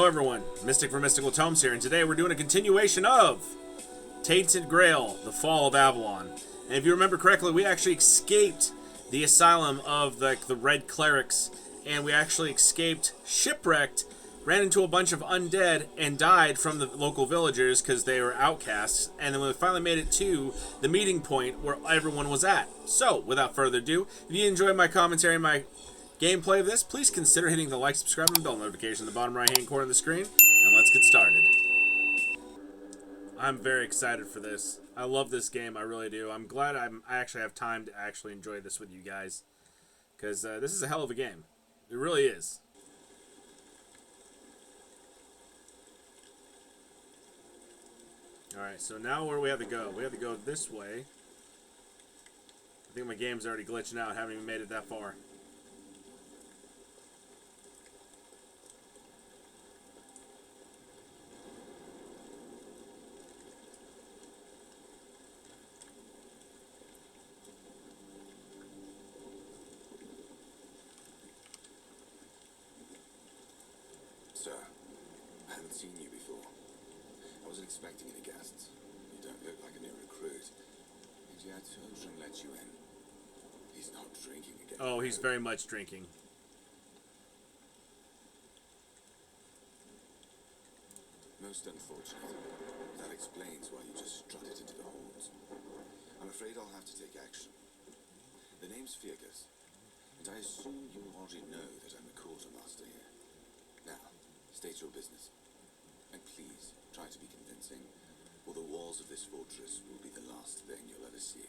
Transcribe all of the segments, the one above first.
everyone, Mystic for Mystical Tomes here, and today we're doing a continuation of Tainted Grail, The Fall of Avalon. And if you remember correctly, we actually escaped the asylum of the Red Clerics, and we actually escaped shipwrecked, ran into a bunch of undead, and died from the local villagers because they were outcasts, and then we finally made it to the meeting point where everyone was at. So, without further ado, if you enjoyed my commentary and my gameplay of this, please consider hitting the like, subscribe, and bell notification in the bottom right hand corner of the screen, and let's get started. I'm very excited for this. I love this game, I really do. I'm glad I actually have time to actually enjoy this with you guys, because this is a hell of a game. It really is. Alright, so now where we have to go? We have to go this way. I think my game's already glitching out. I haven't even made it that far. Sir, I haven't seen you before. I wasn't expecting any guests. You don't look like a new recruit. And yet, Ocean let you in. He's not drinking again. Oh, he's very much drinking. Most unfortunate. That explains why you just strutted into the halls. I'm afraid I'll have to take action. The name's Fergus, and I assume you already know that I'm a quartermaster here. Now, state your business. And please, try to be convincing, or the walls of this fortress will be the last thing you'll ever see.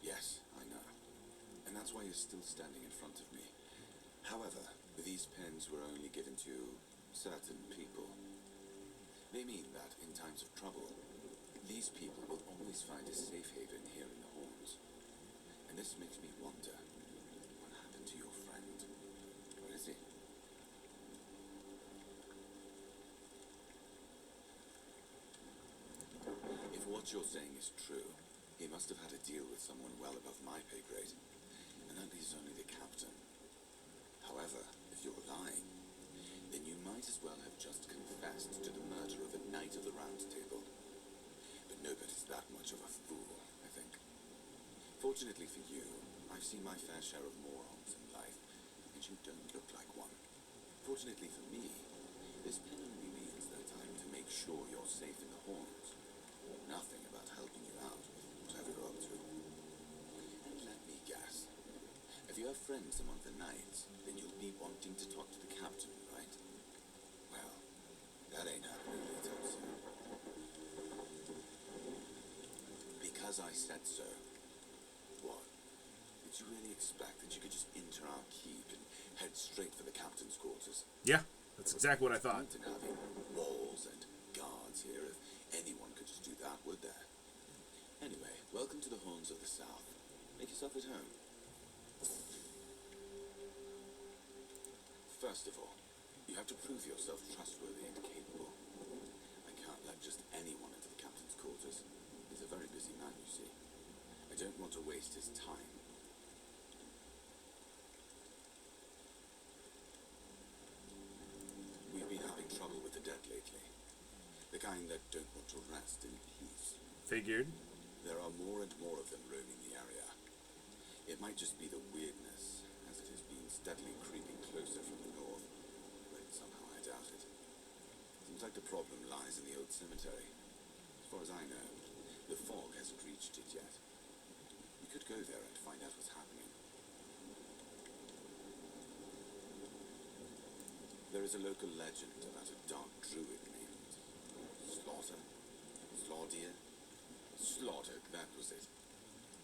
Yes, I know. And that's why you're still standing in front of me. However, these pens were only given to certain people. They mean that in times of trouble, these people will always find a safe haven here in the Horns. And this makes me wonder, what happened to your friend? Where is he? If what you're saying is true, he must have had a deal with someone well above my pay grade. And that leaves only the captain. However, if you're lying, then you might as well have just confessed to the murder of a knight of the Round Table. But nobody's that much of a fool, I think. Fortunately for you, I've seen my fair share of morons in life, and you don't look like one. Fortunately for me, this pen only means that I'm to make sure you're safe in the Horns. Nothing about helping you out with whatever you're up to. And let me guess. If you have friends among the knights, then you'll be wanting to talk to the captain, right? Well, that ain't happening anytime soon. Because I said so. What? Did you really expect that you could just enter our keep and head straight for the captain's quarters? Yeah, that's exactly what I thought. Imagine having walls and guards here. If anyone could just do that, would there? Anyway, welcome to the Horns of the South. Make yourself at home. First of all, you have to prove yourself trustworthy and capable. I can't let just anyone into the captain's quarters. He's a very busy man, you see. I don't want to waste his time. We've been having trouble with the dead lately. The kind that don't want to rest in peace. Figured. There are more and more of them roaming the area. It might just be the weirdness, as it has been steadily creeping closer from the north, but somehow I doubt it. Seems like the problem lies in the old cemetery. As far as I know, the fog hasn't reached it yet. We could go there and find out what's happening. There is a local legend about a dark druid named Slaughter, that was it.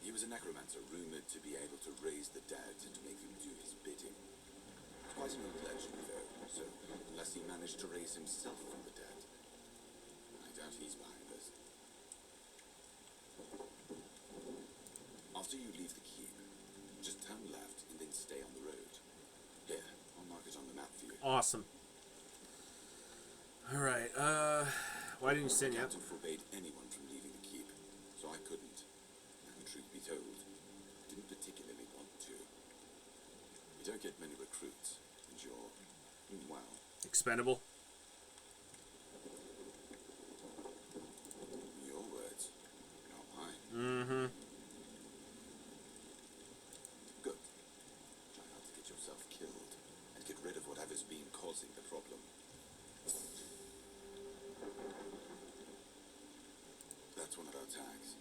He was a necromancer rumored to be able to raise the dead and make them do his bidding. Quite an old legend, though, so unless he managed to raise himself from the dead, I doubt he's behind this. After you leave the keep, just turn left and then stay on the road. Here, I'll mark it on the map for you. Awesome. Alright, why didn't you send The you? captain forbade anyone from leaving the keep, so I couldn't. And truth be told, I didn't particularly want to. We don't get many recruits, Well, Expendable. your words, not mine. Mm-hmm. Good. Try not to get yourself killed and get rid of whatever's been causing the problem. That's one of our tags.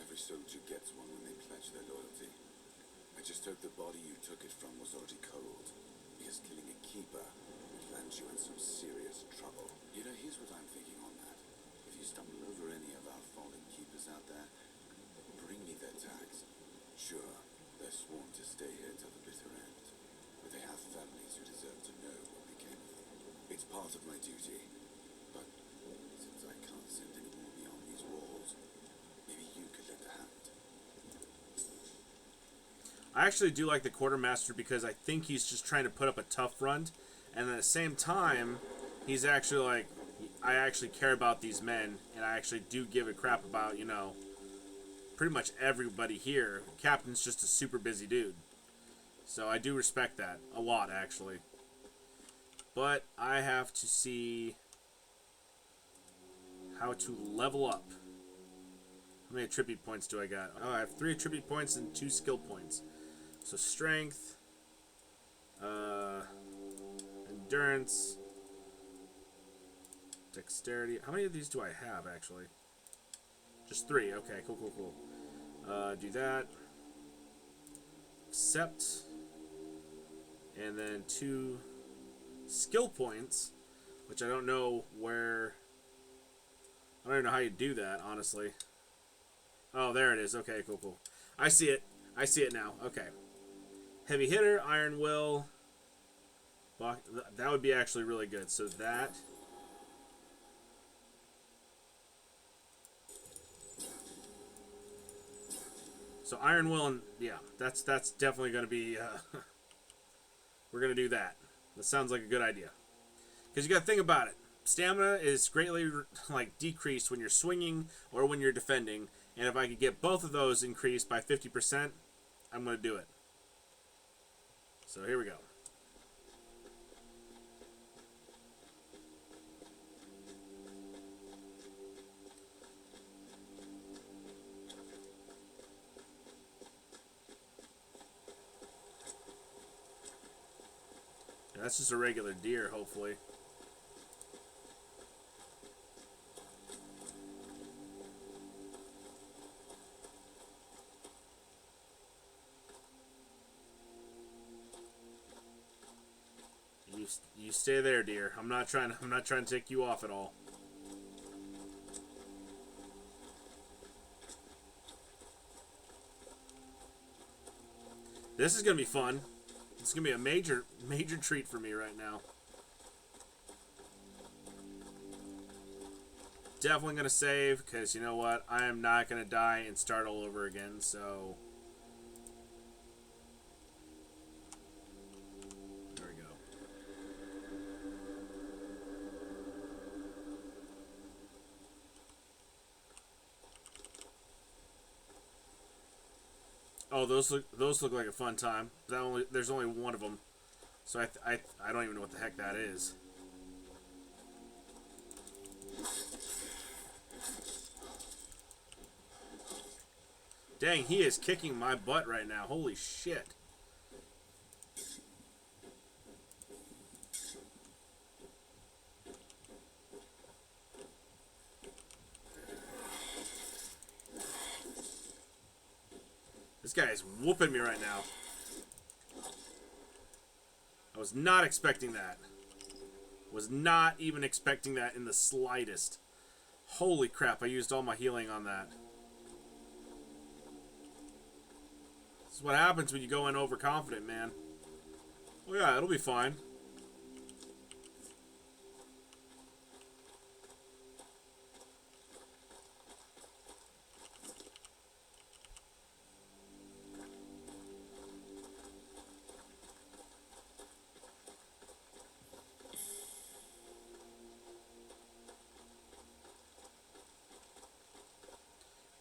Every soldier gets one when they pledge their loyalty. I just hope the body you took it from was already cold, because killing a keeper would land you in some serious trouble. You know, here's what I'm thinking on that. If you stumble over any of our fallen keepers out there, bring me their tags. Sure, they're sworn to stay here till the bitter end, but they have families who deserve to know what became of them. It's part of my duty, but since I can't send any more beyond these walls, maybe you could lend a hand. I actually do like the quartermaster because I think he's just trying to put up a tough front, and at the same time, he's actually like, I actually care about these men, and I actually do give a crap about, you know, pretty much everybody here. Captain's just a super busy dude. So I do respect that a lot, actually. But I have to see how to level up. How many attribute points do I got? Oh, I have 3 attribute points and 2 skill points. So strength, endurance, dexterity. How many of these do I have, actually? Just 3. Okay, cool, cool, cool. Do that. Accept. And then 2 skill points, which I don't know where... I don't even know how you do that, honestly. Oh, there it is. Okay, cool, cool. I see it. I see it now. Okay. Heavy hitter, iron will. That would be actually really good. So that. So iron will, and yeah, that's definitely going to be. We're going to do that. That sounds like a good idea. Because you got to think about it. Stamina is greatly like decreased when you're swinging or when you're defending, and if I could get both of those increased by 50%, I'm going to do it. So here we go. Yeah, that's just a regular deer, hopefully. You stay there, dear. I'm not trying to take you off at all. This is gonna be fun. It's gonna be a major treat for me right now. Definitely gonna save, because you know what? I am not gonna die and start all over again, so there we go. Oh, those look like a fun time. There's only one of them, so I don't even know what the heck that is. Dang, he is kicking my butt right now. Holy shit. This guy is whooping me right now. I was not expecting that. Was not even expecting that in the slightest. Holy crap, I used all my healing on that. This is what happens when you go in overconfident, man. Oh yeah, it'll be fine.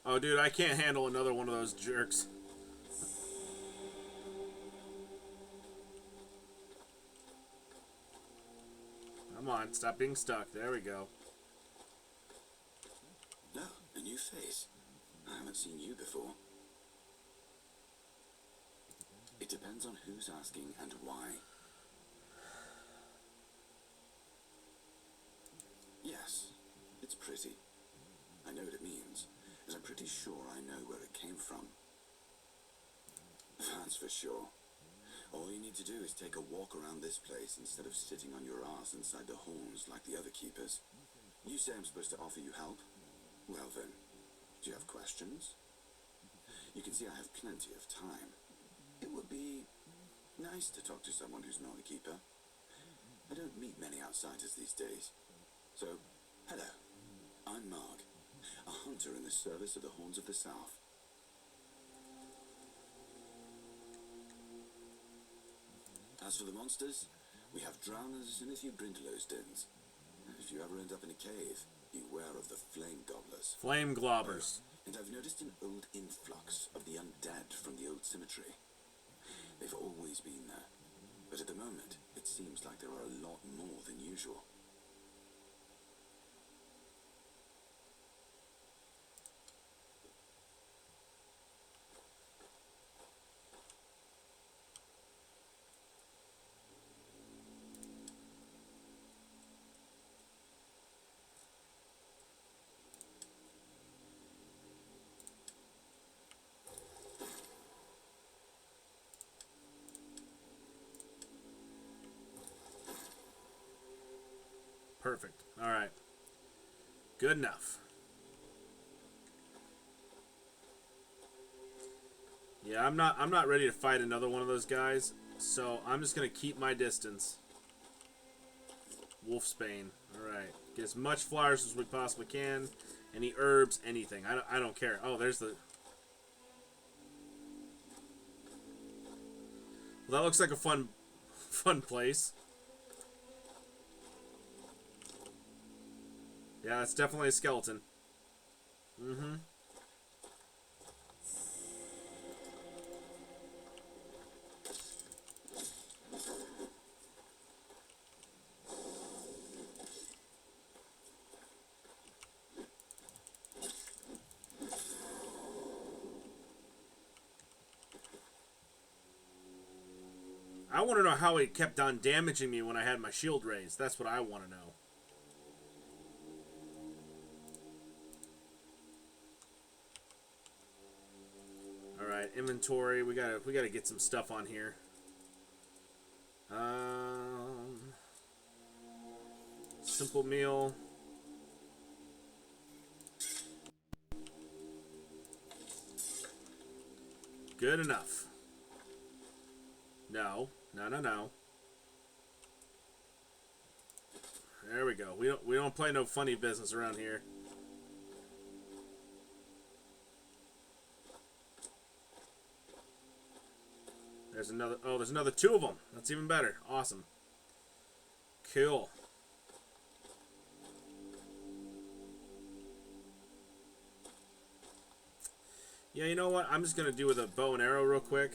Oh, dude, I can't handle another one of those jerks. Come on, stop being stuck. There we go. No, a new face. I haven't seen you before. It depends on who's asking and why. Yes, it's pretty. I know what it means, and I'm pretty sure I know where it came from. That's for sure. All you need to do is take a walk around this place instead of sitting on your ass inside the horns like the other keepers. You say I'm supposed to offer you help? Well then, do you have questions? You can see I have plenty of time. It would be nice to talk to someone who's not a keeper. I don't meet many outsiders these days. So, hello. I'm Mark, a hunter in the service of the Horns of the South. As for the monsters, we have drowners and a few Grindelows dens. If you ever end up in a cave, beware of the flame gobblers. Flame globbers. And I've noticed an old influx of the undead from the old cemetery. They've always been there, but at the moment, it seems like there are a lot more than usual. Perfect. All right. Good enough. Yeah, I'm not ready to fight another one of those guys, so I'm just gonna keep my distance. Wolfsbane. All right. Get as much flowers as we possibly can. Any herbs, anything. I don't care. Oh, there's the. Well, that looks like a fun place. Yeah, it's definitely a skeleton. Mm-hmm. I want to know how it kept on damaging me when I had my shield raised. That's what I want to know. All right, inventory. We gotta get some stuff on here. Simple meal. Good enough. No. There we go. We don't play no funny business around here. There's another. Oh, there's another 2 of them. That's even better. Awesome. Cool. Yeah, you know what? I'm just gonna do with a bow and arrow real quick.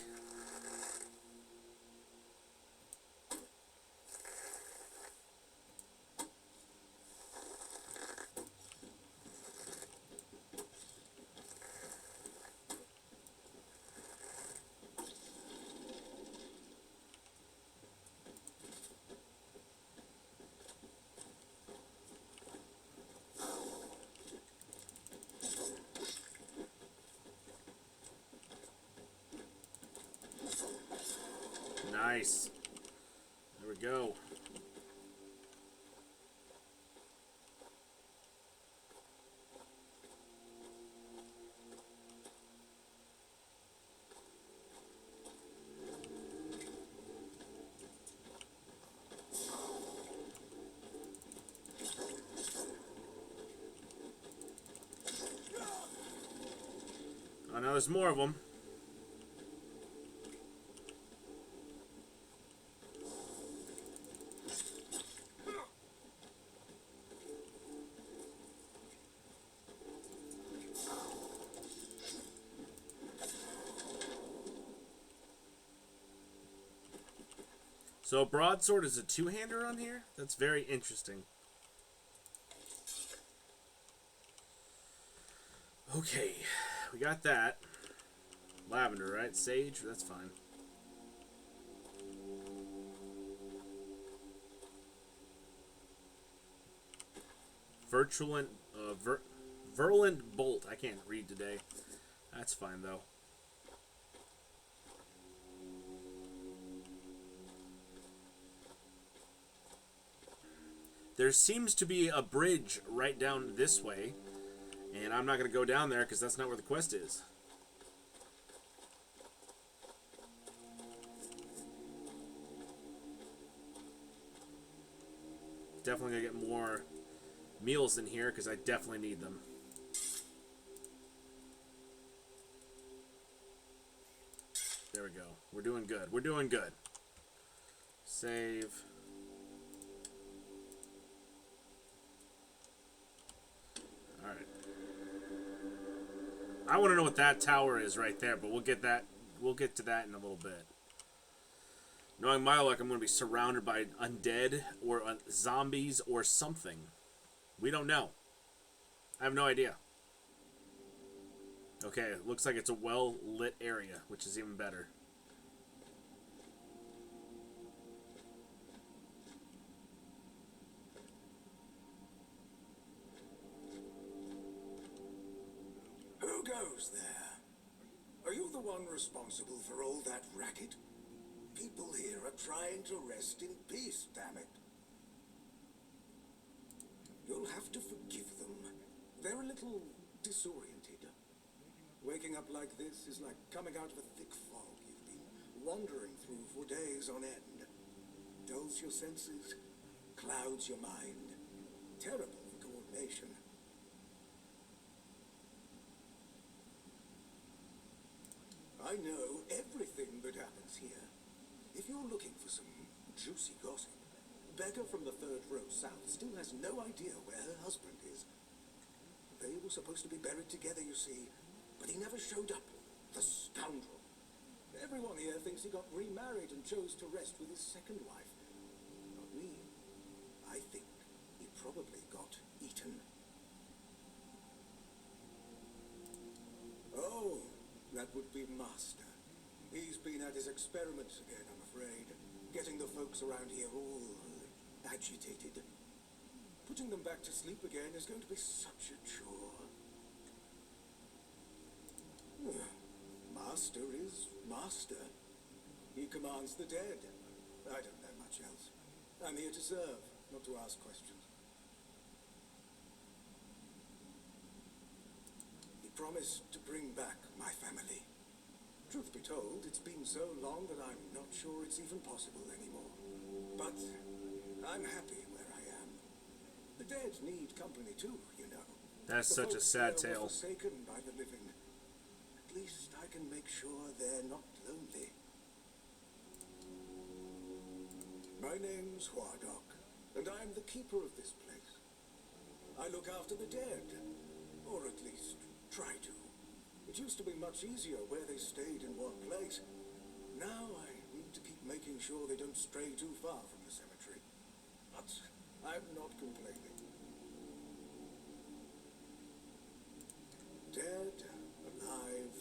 Nice. There we go. Oh, now there's more of them. So broadsword is a two-hander on here? That's very interesting. Okay, we got that. Lavender, right? Sage, that's fine. Virulent Bolt. I can't read today. That's fine, though. There seems to be a bridge right down this way. And I'm not going to go down there because that's not where the quest is. Definitely going to get more meals in here because I definitely need them. There we go. We're doing good. We're doing good. Save. Alright. I want to know what that tower is right there, but we'll get that. We'll get to that in a little bit. Knowing my luck, I'm going to be surrounded by undead or zombies or something. We don't know. I have no idea. Okay, it looks like it's a well-lit area, which is even better. Who goes there? Are you the one responsible for all that racket? People here are trying to rest in peace, damn it. You'll have to forgive them. They're a little disoriented. Waking up like this is like coming out of a thick fog you've been wandering through for days on end. Dulls your senses, clouds your mind. Terrible for coordination. I know everything that happens here. If you're looking for some juicy gossip, Becca from the 3rd row south still has no idea where her husband is. They were supposed to be buried together, you see, but he never showed up. The scoundrel. Everyone here thinks he got remarried and chose to rest with his second wife. Not me. I think he probably got eaten. Oh, that would be Master. He's been at his experiments again, I'm afraid. Getting the folks around here all agitated. Putting them back to sleep again is going to be such a chore. Master is Master. He commands the dead. I don't know much else. I'm here to serve, not to ask questions. He promised to bring back my family. Truth be told, it's been so long that I'm not sure it's even possible anymore. But I'm happy where I am. The dead need company too, you know. That's The such a folks sad here tale. were forsaken by the living. At least I can make sure they're not lonely. My name's Huardok, and I'm the keeper of this place. I look after the dead, or at least try to. It used to be much easier where they stayed in one place. Now I need to keep making sure they don't stray too far from the cemetery. But I'm not complaining. Dead, alive,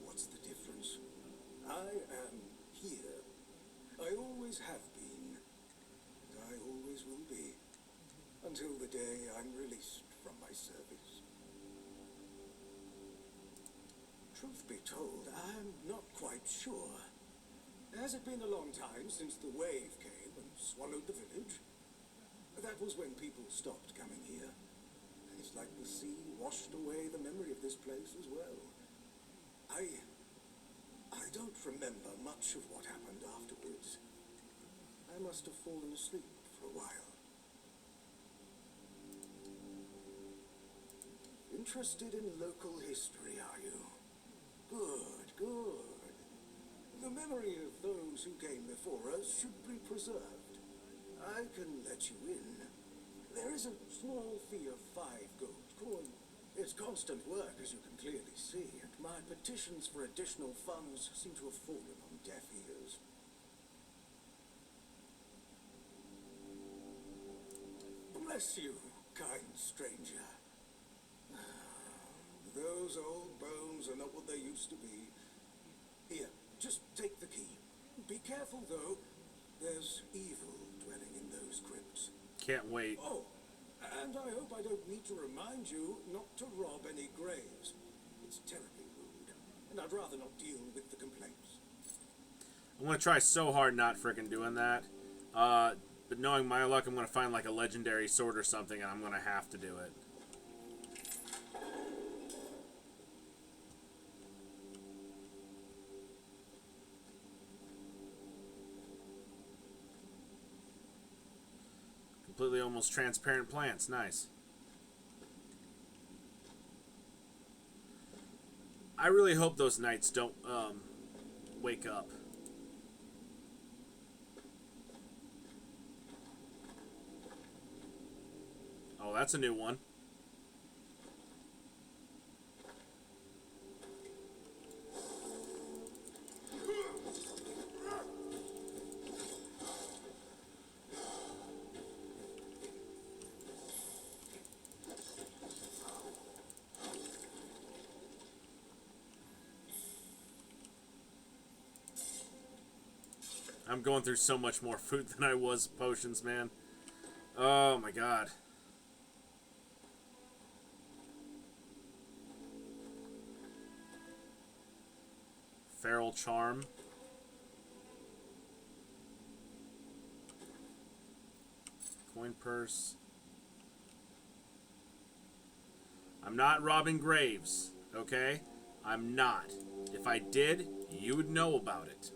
what's the difference? I am here. I always have been, and I always will be, until the day I'm released from my service. Truth be told, I'm not quite sure. Has it been a long time since the wave came and swallowed the village? That was when people stopped coming here. It's like the sea washed away the memory of this place as well. I don't remember much of what happened afterwards. I must have fallen asleep for a while. Interested in local history, are you? Good, good. The memory of those who came before us should be preserved. I can let you in. There is a small fee of 5 gold coin. It's constant work, as you can clearly see, and my petitions for additional funds seem to have fallen on deaf ears. Bless you, kind stranger. Those old bones are not what they used to be. Here, just take the key. Be careful, though. There's evil dwelling in those crypts. Can't wait. Oh, and I hope I don't need to remind you not to rob any graves. It's terribly rude, and I'd rather not deal with the complaints. I'm gonna try so hard not frickin' doing that. But knowing my luck, I'm gonna find like a legendary sword or something, and I'm gonna have to do it. Completely almost transparent plants. Nice. I really hope those knights don't wake up. Oh, that's a new one. I'm going through so much more food than I was potions, man. Oh my god. Feral Charm. Coin purse. I'm not robbing graves, okay? I'm not. If I did, you would know about it.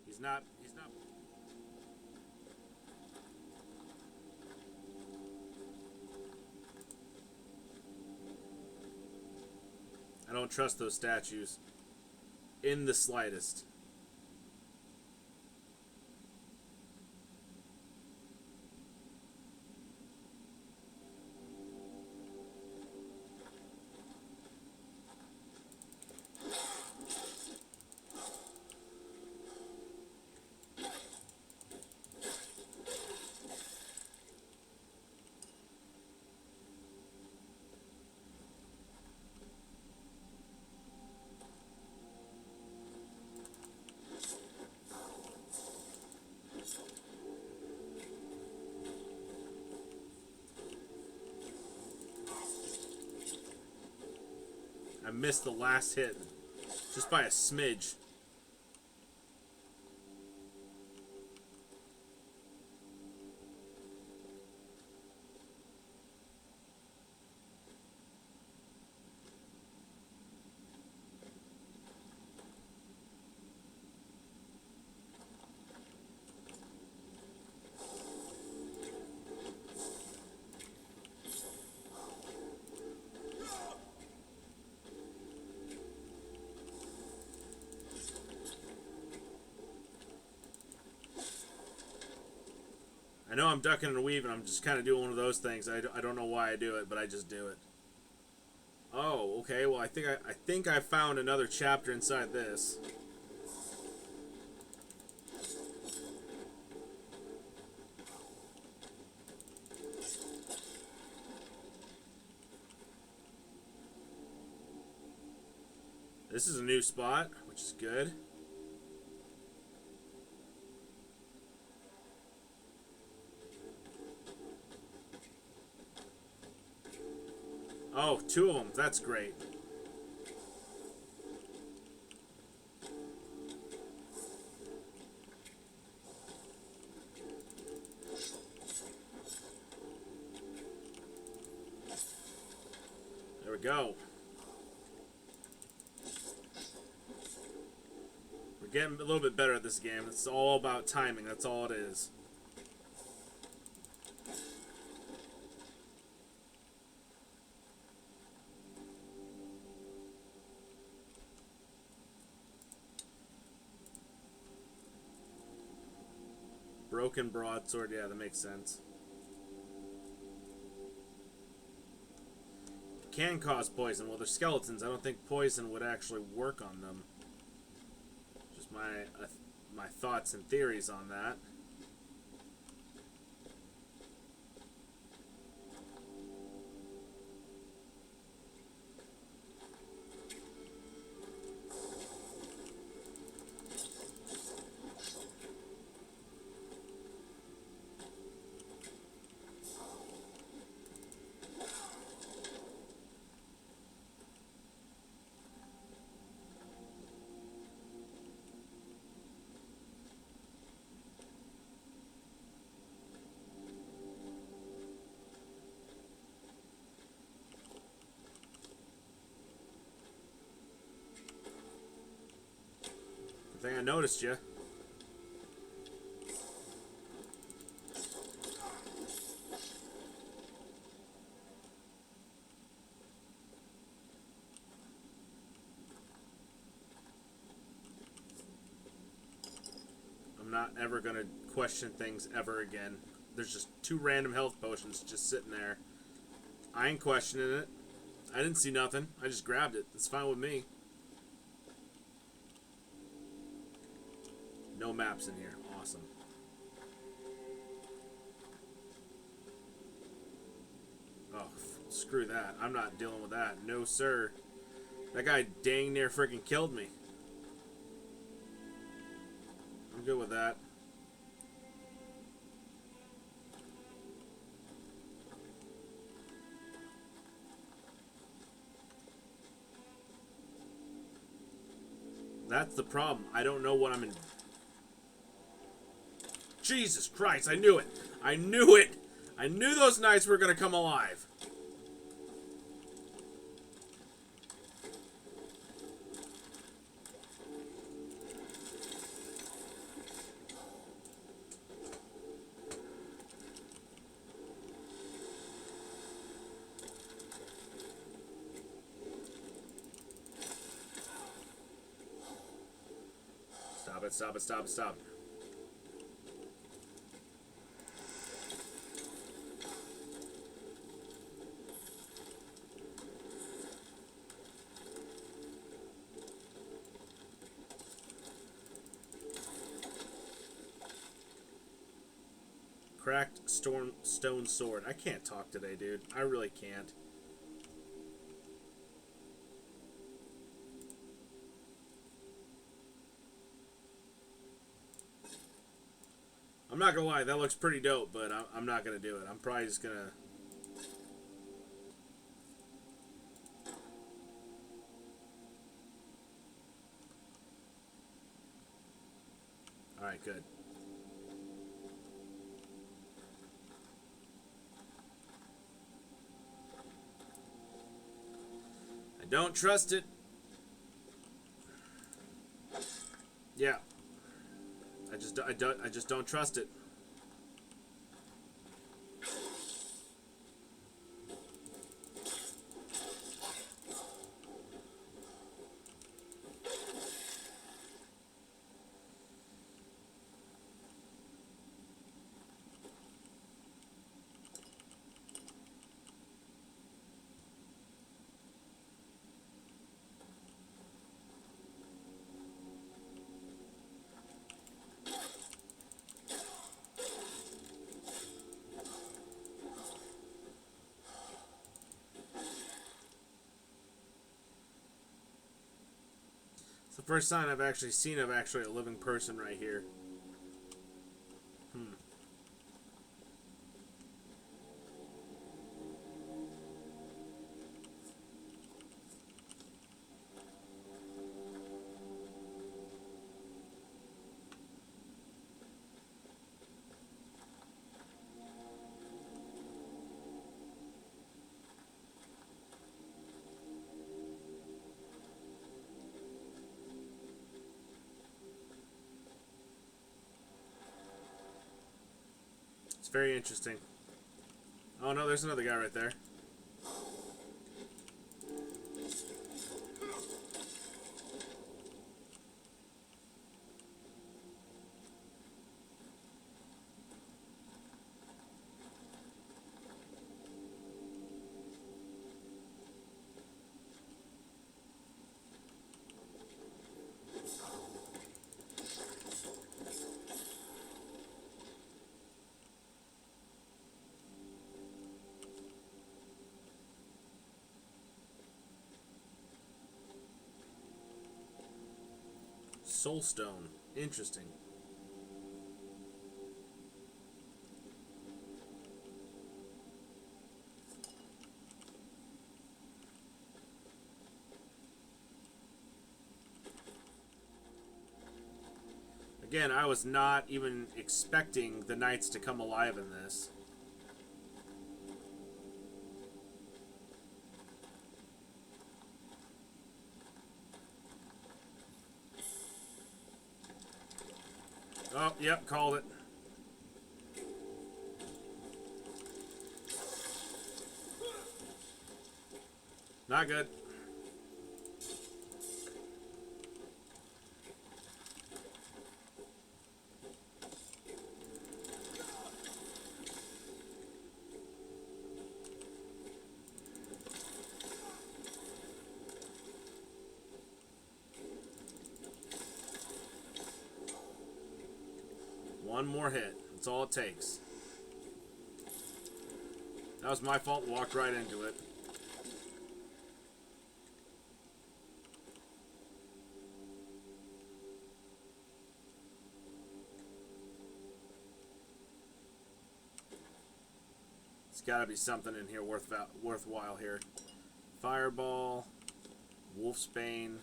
He's not. I don't trust those statues in the slightest. I missed the last hit just by a smidge. I know I'm ducking and weaving. I'm just kind of doing one of those things. I don't know why I do it, but I just do it. Oh, okay. Well, I think I found another chapter inside this. This is a new spot, which is good. Oh, two of them. That's great. There we go. We're getting a little bit better at this game. It's all about timing. That's all it is. Broken broadsword, yeah, that makes sense. can cause poison. Well, they're skeletons. I don't think poison would actually work on them. Just my thoughts and theories on that. I think I noticed you. I'm not ever gonna question things ever again. There's just 2 random health potions just sitting there. I ain't questioning it. I didn't see nothing. I just grabbed it. It's fine with me. No maps in here. Awesome. Oh, screw that. I'm not dealing with that. No, sir. That guy dang near freaking killed me. I'm good with that. That's the problem. I don't know what I'm in. Jesus Christ, I knew it. I knew it. I knew those knights were going to come alive. Stop it, stop it, stop it, stop it. Cracked stone sword. I can't talk today, dude. I really can't. I'm not gonna lie, that looks pretty dope, but I'm not gonna do it. I'm probably just gonna... Alright, good. I don't trust it. Yeah. I just don't trust it. It's the first time I've actually seen of actually a living person right here. It's very interesting. Oh no, there's another guy right there. Soulstone. Interesting. Again, I was not even expecting the knights to come alive in this. Oh, yep, called it. Not good. One more hit. That's all it takes. That was my fault. Walked right into it. There's got to be something in here worthwhile here. Fireball. Wolfsbane.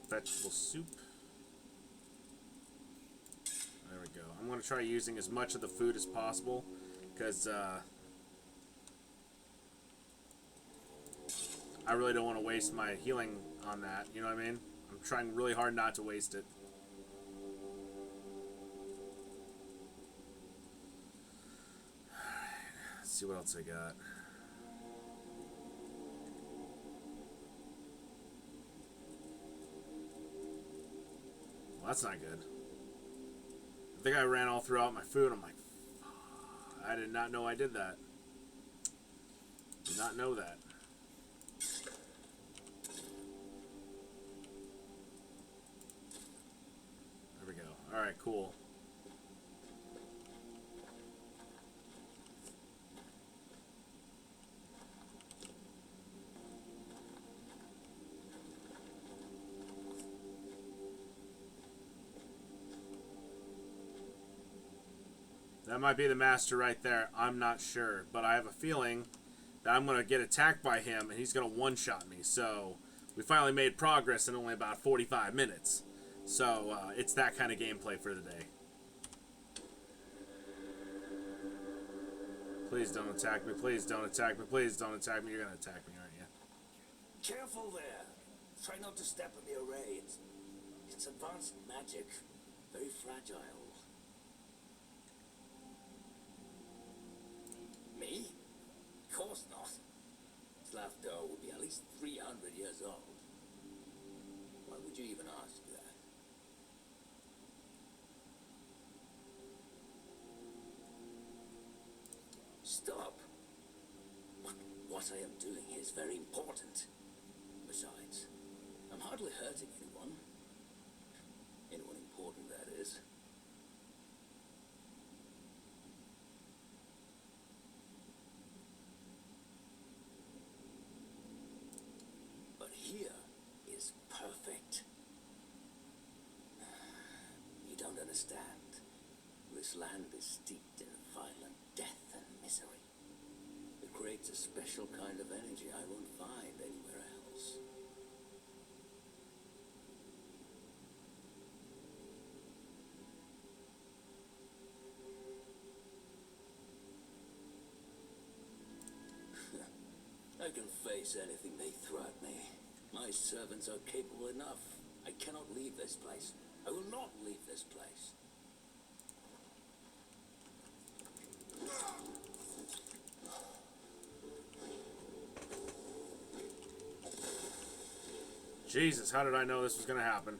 Vegetable soup. There we go. I'm going to try using as much of the food as possible because I really don't want to waste my healing on that. You know what I mean? I'm trying really hard not to waste it. Alright, let's see what else I got. Well, that's not good. I think I ran all throughout my food. I'm like, I did not know I did that. Did not know that. There we go. Alright, cool. That might be the master right there. I'm not sure. But I have a feeling that I'm going to get attacked by him and he's going to one-shot me. So we finally made progress in only about 45 minutes. So it's that kind of gameplay for the day. Please don't attack me. Please don't attack me. Please don't attack me. You're going to attack me, aren't you? Careful there. Try not to step in the array. It's advanced magic. Very fragile. Me? Of course not. Slavdor would be at least 300 years old. Why would you even ask that? Stop. What I am doing here is very important. Besides, I'm hardly hurting anyone. Anyone important, that is. But here is perfect. You don't understand. This land is steeped in violent death and misery. It creates a special kind of energy I won't find anywhere else. I can face anything they throw at me. My servants are capable enough. I cannot leave this place. I will not leave this place. Jesus, how did I know this was going to happen?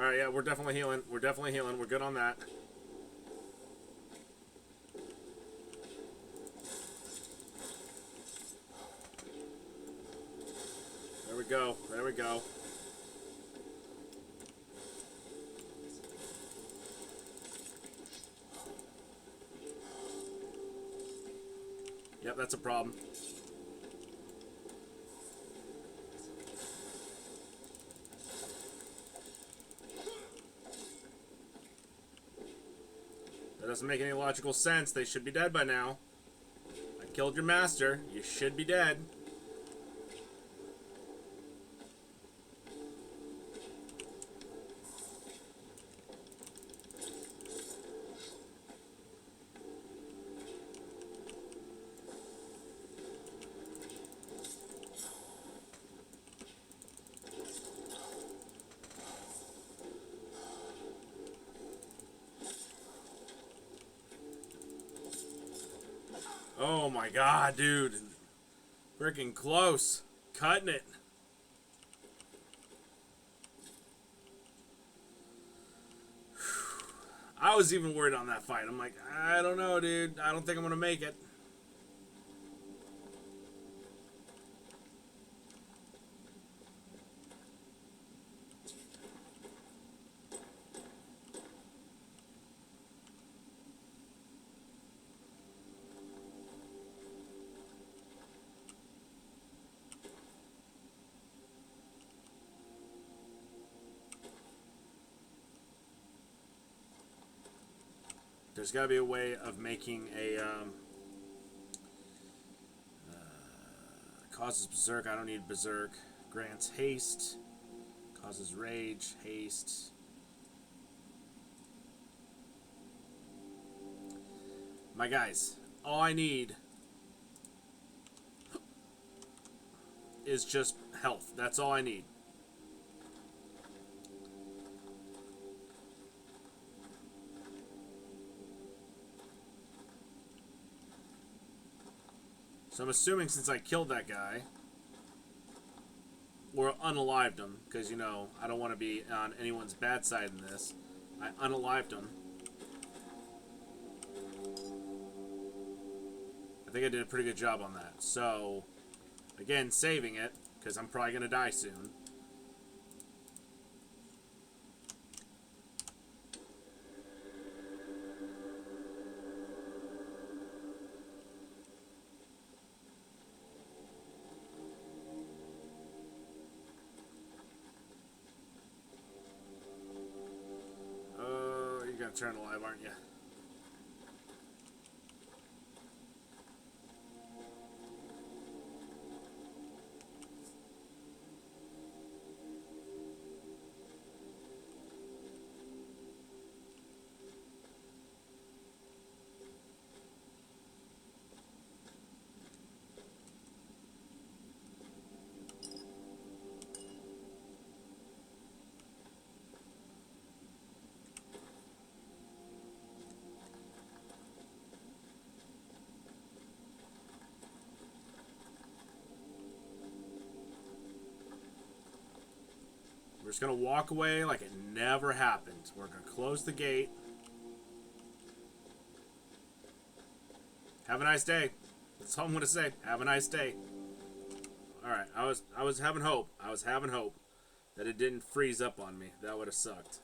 Alright, yeah, we're definitely healing. We're definitely healing. We're good on that. There we go. There we go. Yep, that's a problem. That doesn't make any logical sense. They should be dead by now. I killed your master. You should be dead. Oh my god, dude. Freaking close. Cutting it. I was even worried on that fight. I'm like, I don't know, dude. I don't think I'm going to make it. There's got to be a way of making a causes berserk. I don't need berserk. Grants haste. Causes rage. Haste. My guys, all I need is just health. That's all I need. So I'm assuming since I killed that guy, or unalived him, because, you know, I don't want to be on anyone's bad side in this. I unalived him. I think I did a pretty good job on that. So, again, saving it, because I'm probably going to die soon. You're going to turn alive, aren't you? We're just going to walk away like it never happened. We're going to close the gate. Have a nice day. That's all I'm going to say. Have a nice day. Alright, I was having hope. I was having hope that it didn't freeze up on me. That would have sucked.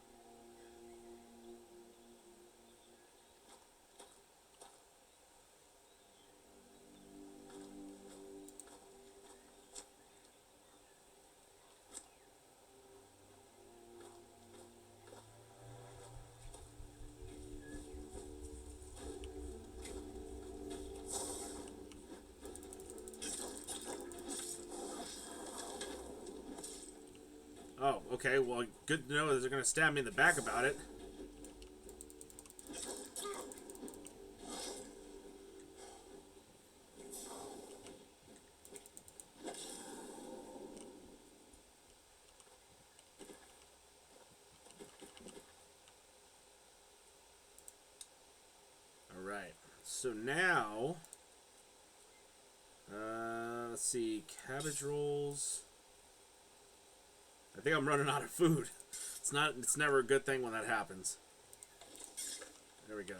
Oh, okay, well, good to know that they're going to stab me in the back about it. Alright, so now, let's see, cabbage rolls. I think I'm running out of food. It's never a good thing when that happens. There we go.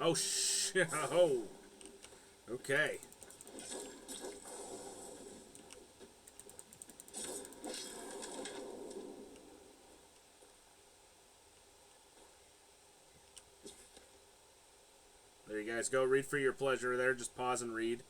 Oh shit. Oh. Okay. There you guys go. Read for your pleasure there. Just pause and read.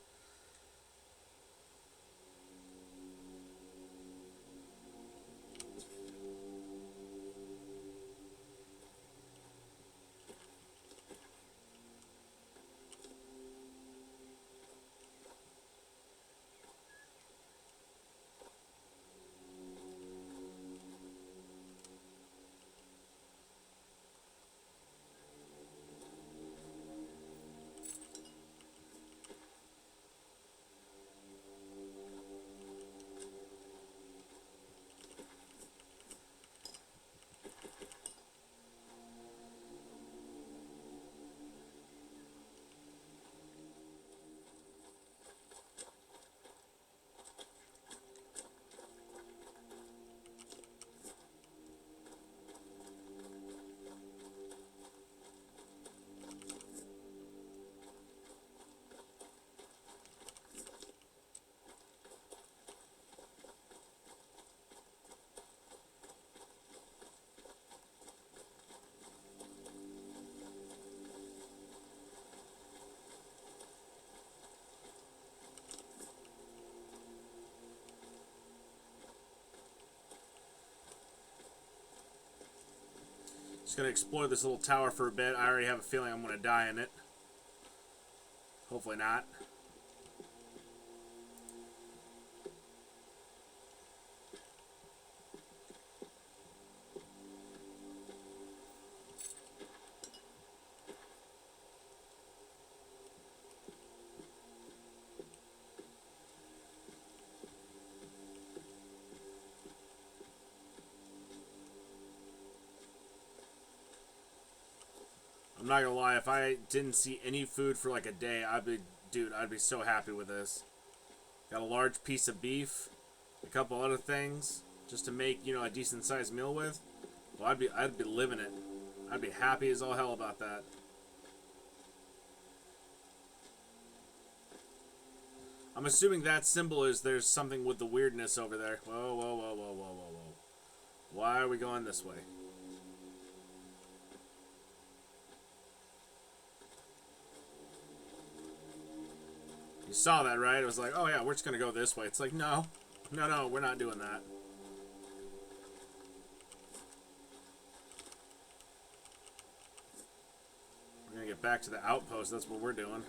Just gonna explore this little tower for a bit. I already have a feeling I'm gonna die in it. Hopefully not. I'm not gonna lie, if I didn't see any food for like a day, I'd be so happy with this. Got a large piece of beef, a couple other things, just to make, you know, a decent sized meal with. Well, I'd be living it. I'd be happy as all hell about that. I'm assuming that symbol is there's something with the weirdness over there. Whoa, whoa, whoa, whoa, whoa, whoa, whoa. Why are we going this way? You saw that, right? It was like, oh yeah, we're just gonna go this way. It's like, no, we're not doing that. We're gonna get back to the outpost. That's what we're doing.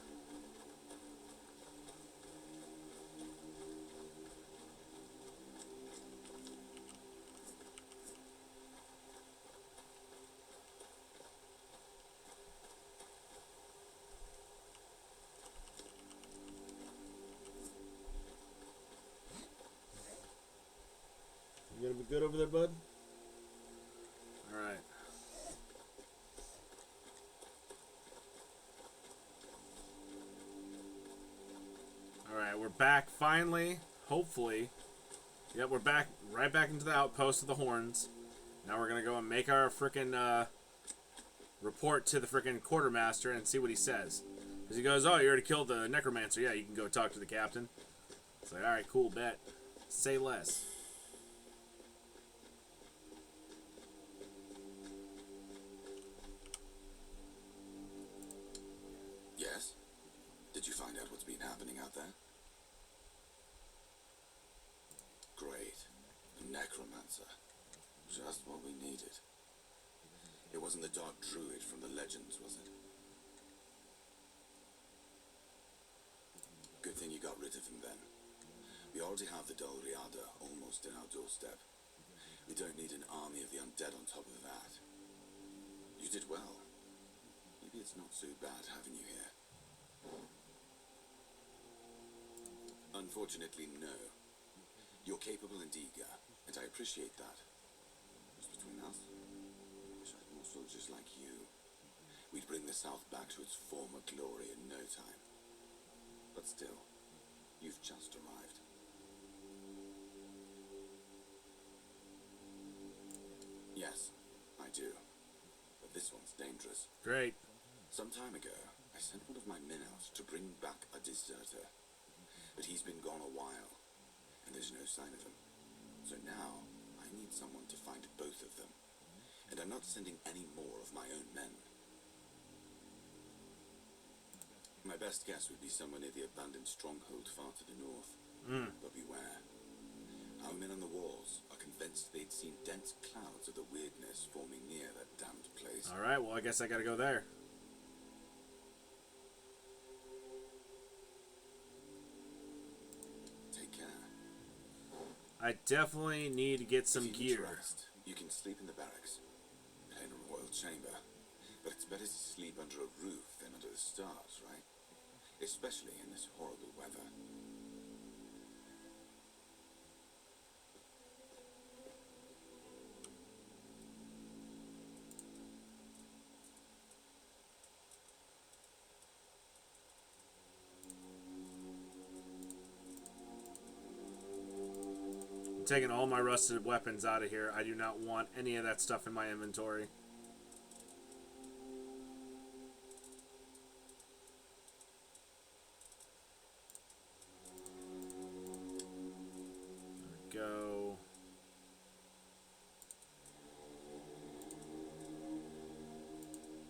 You gonna be good over there, bud? Alright. Alright, we're back finally. Hopefully. Yep, we're back, right back into the outpost of the Horns. Now we're gonna go and make our frickin' report to the frickin' quartermaster and see what he says. Because he goes, oh, you already killed the necromancer. Yeah, you can go talk to the captain. It's like, alright, cool, bet. Say less. Yes? Did you find out what's been happening out there? Great. A necromancer. Just what we needed. It wasn't the dark druid from the legends, was it? Good thing you got rid of him then. We already have the Dol Riada almost in our doorstep. We don't need an army of the undead on top of that. You did well. Maybe it's not so bad having you here. Unfortunately, no. You're capable and eager, and I appreciate that. Just between us, I wish I had more soldiers like you. We'd bring the South back to its former glory in no time. But still, You've just arrived. Yes, I do. But this one's dangerous. Great. Some time ago, I sent one of my men out to bring back a deserter. But he's been gone a while, and there's no sign of him. So now, I need someone to find both of them. And I'm not sending any more of my own men. My best guess would be somewhere near the abandoned stronghold far to the north. But beware. Our men on the walls are convinced they'd seen dense clouds of the weirdness forming near that damned place. Alright, well, I guess I gotta go there. Take care. I definitely need to get some If you need to gear. rest, you can sleep in the barracks. In a royal chamber. But it's better to sleep under a roof than under the stars, right? Especially in this horrible weather. I'm taking all my rusted weapons out of here. I do not want any of that stuff in my inventory. Go.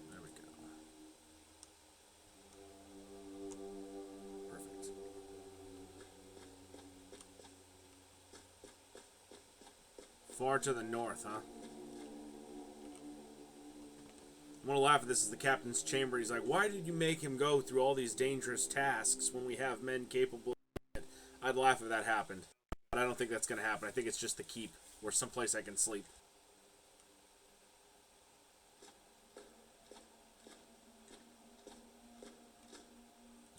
There we go. Perfect. Far to the north, huh? I'm gonna laugh at this as the captain's chamber. He's like, why did you make him go through all these dangerous tasks when we have men capable of it? I'd laugh if that happened. But I don't think that's gonna happen. I think it's just the keep, or someplace I can sleep.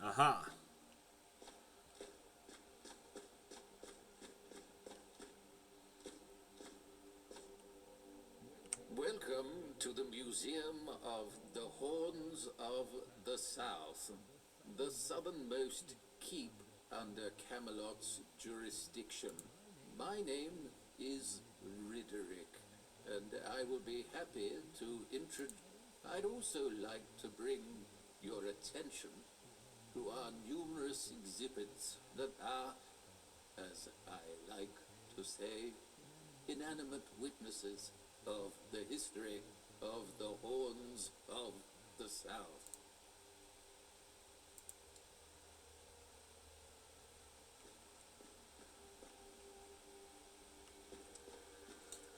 Aha. Welcome to the Museum of the Horns of the South, the southernmost keep under Camelot's jurisdiction. My name is Ridderick, and I will be happy to introduce. I'd also like to bring your attention to our numerous exhibits that are, as I like to say, inanimate witnesses of the history of the Horns of the South.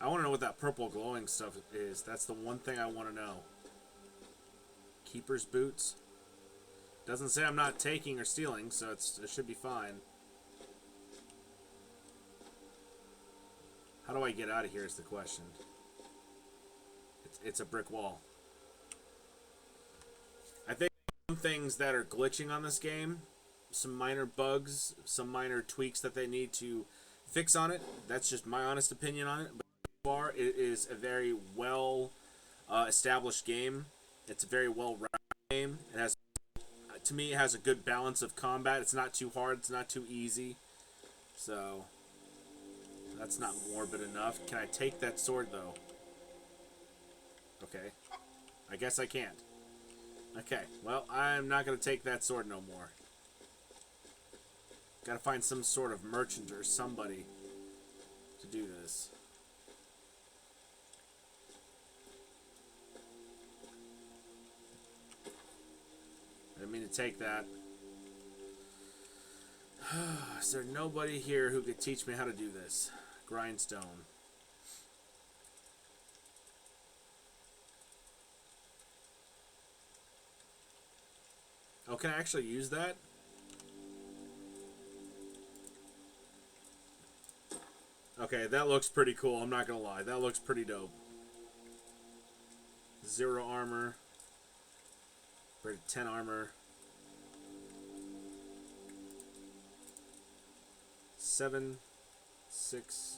I want to know what that purple glowing stuff is. That's the one thing I want to know. Keeper's boots. Doesn't say I'm not taking or stealing, so it should be fine. How do I get out of here is the question. It's a brick wall. I think some things that are glitching on this game, some minor bugs, some minor tweaks that they need to fix on it. That's just my honest opinion on it. But so far, it is a very well established game. It's a very well rounded game. It has, to me, it has a good balance of combat. It's not too hard. It's not too easy. So that's not morbid enough. Can I take that sword though? Okay. I guess I can't. Okay. Well, I'm not going to take that sword no more. Gotta find some sort of merchant or somebody to do this. I didn't mean to take that. Is there nobody here who could teach me how to do this? Grindstone. Oh, can I actually use that? Okay, that looks pretty cool. I'm not gonna lie. That looks pretty dope. 0 armor. 10 armor. 7, 6,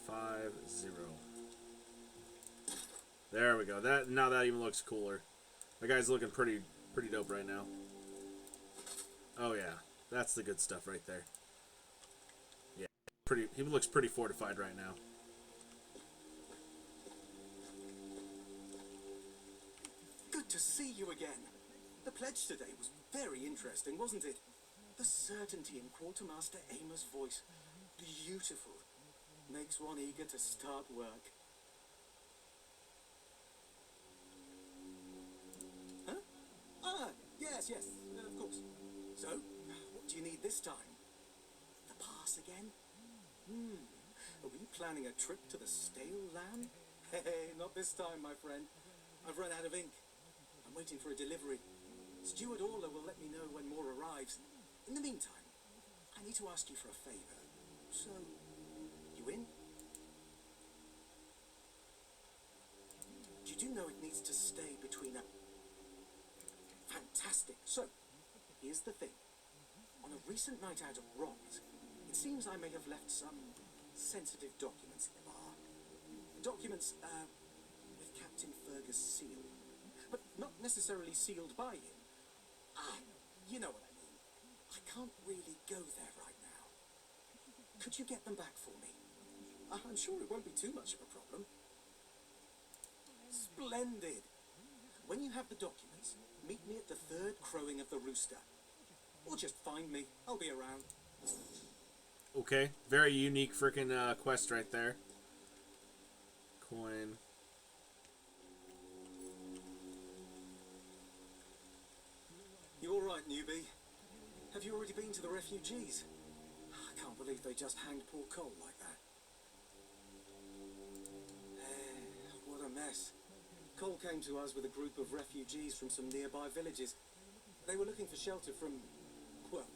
5, 0. There we go. Now that even looks cooler. That guy's looking pretty dope right now. Oh yeah, That's the good stuff right there. Yeah, pretty. He looks pretty fortified right now. Good to see you again. The pledge today was very interesting, wasn't it? The certainty in Quartermaster Amer's voice. Beautiful. Makes one eager to start work. Huh? Ah, yes, of course. So, what do you need this time? The pass again? Are we planning a trip to the stale land? Hey, not this time, my friend. I've run out of ink. I'm waiting for a delivery. Steward Orla will let me know when more arrives. In the meantime, I need to ask you for a favor. So, you in? Did you know it needs to stay between a... Fantastic. So, here's the thing. On a recent night out of Ron's, it seems I may have left some sensitive documents in the bar. Documents, with Captain Fergus' seal. But not necessarily sealed by him. You know what I mean. I can't really go there right now. Could you get them back for me? I'm sure it won't be too much of a problem. Splendid. When you have the documents, meet me at the third crowing of the rooster. Or just find me. I'll be around. Okay, very unique freaking quest right there. Coin. You all right, newbie? Have you already been to the refugees? I can't believe they just hanged poor Cole like that. What a mess. Cole came to us with a group of refugees from some nearby villages. They were looking for shelter from, well,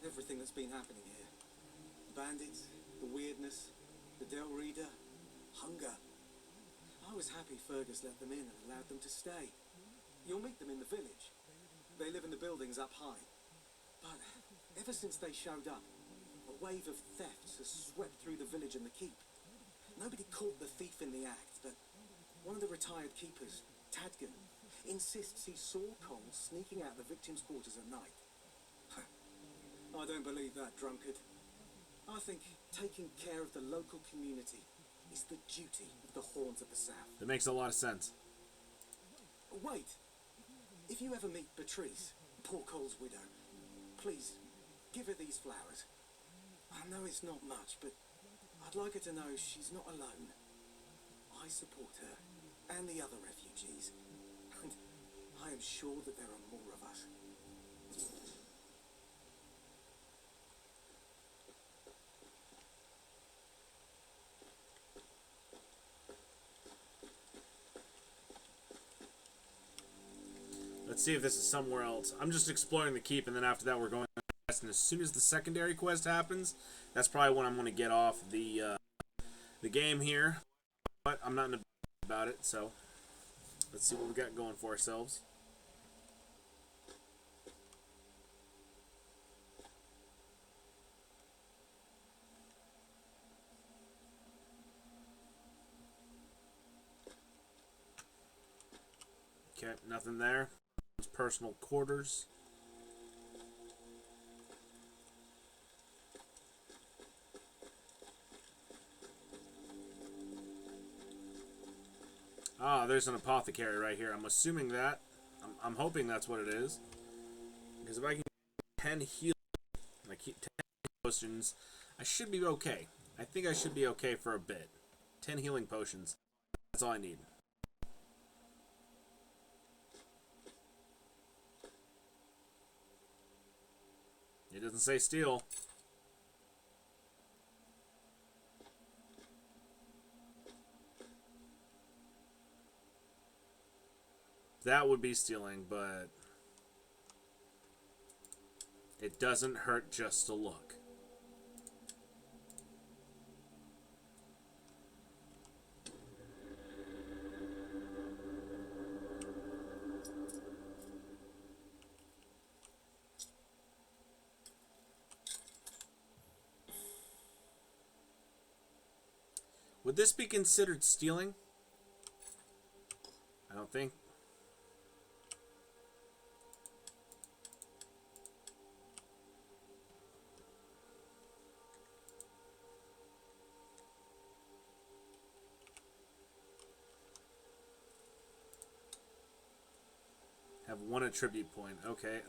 everything that's been happening here. The bandits, the weirdness, the Del Reader, hunger. I was happy Fergus let them in and allowed them to stay. You'll meet them in the village. They live in the buildings up high. But ever since they showed up, a wave of thefts has swept through the village and the keep. Nobody caught the thief in the act, but one of the retired keepers, Tadgan, insists he saw Cole sneaking out the victims' quarters at night. I don't believe that, drunkard. I think taking care of the local community is the duty of the Horns of the South. That makes a lot of sense. Wait. If you ever meet Beatrice, poor Cole's widow, please, give her these flowers. I know it's not much, but I'd like her to know she's not alone. I support her and the other refugees, and I am sure that there are more of us. Let's see if this is somewhere else. I'm just exploring the keep, and then after that we're going to the quest. And as soon as the secondary quest happens, that's probably when I'm going to get off the game here. But I'm not in a about it, so let's see what we got going for ourselves. Okay, nothing there. Personal quarters. Ah, there's an apothecary right here. I'm assuming that. I'm hoping that's what it is. Because if I can get 10 heal, like 10 potions, I should be okay. I think I should be okay for a bit. 10 healing potions. That's all I need. It doesn't say steal. That would be stealing, but it doesn't hurt just to look. Would this be considered stealing? I don't think. Have one attribute point. Okay.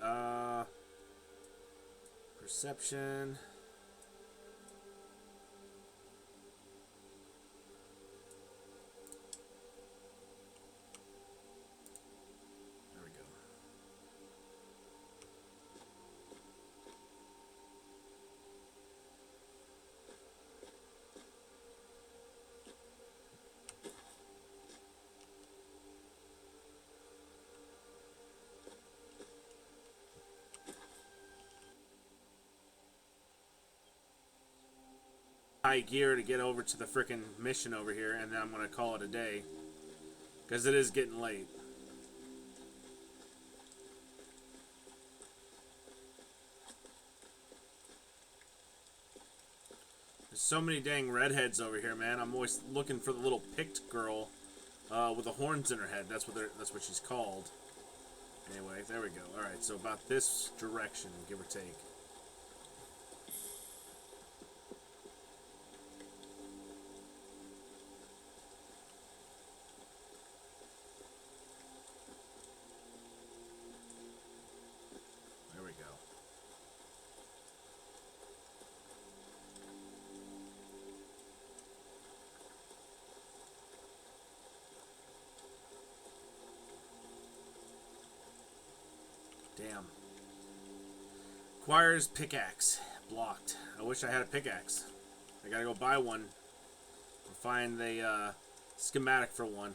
Perception. There we go. High gear to get over to the frickin' mission over here, and then I'm gonna call it a day. Because it is getting late. There's so many dang redheads over here, man. I'm always looking for the little picked girl with the horns in her head. That's what she's called. Anyway, there we go. All right, so about this direction, give or take. There we go. Damn. Acquires pickaxe. Blocked. I wish I had a pickaxe. I gotta go buy one. Or find the schematic for one.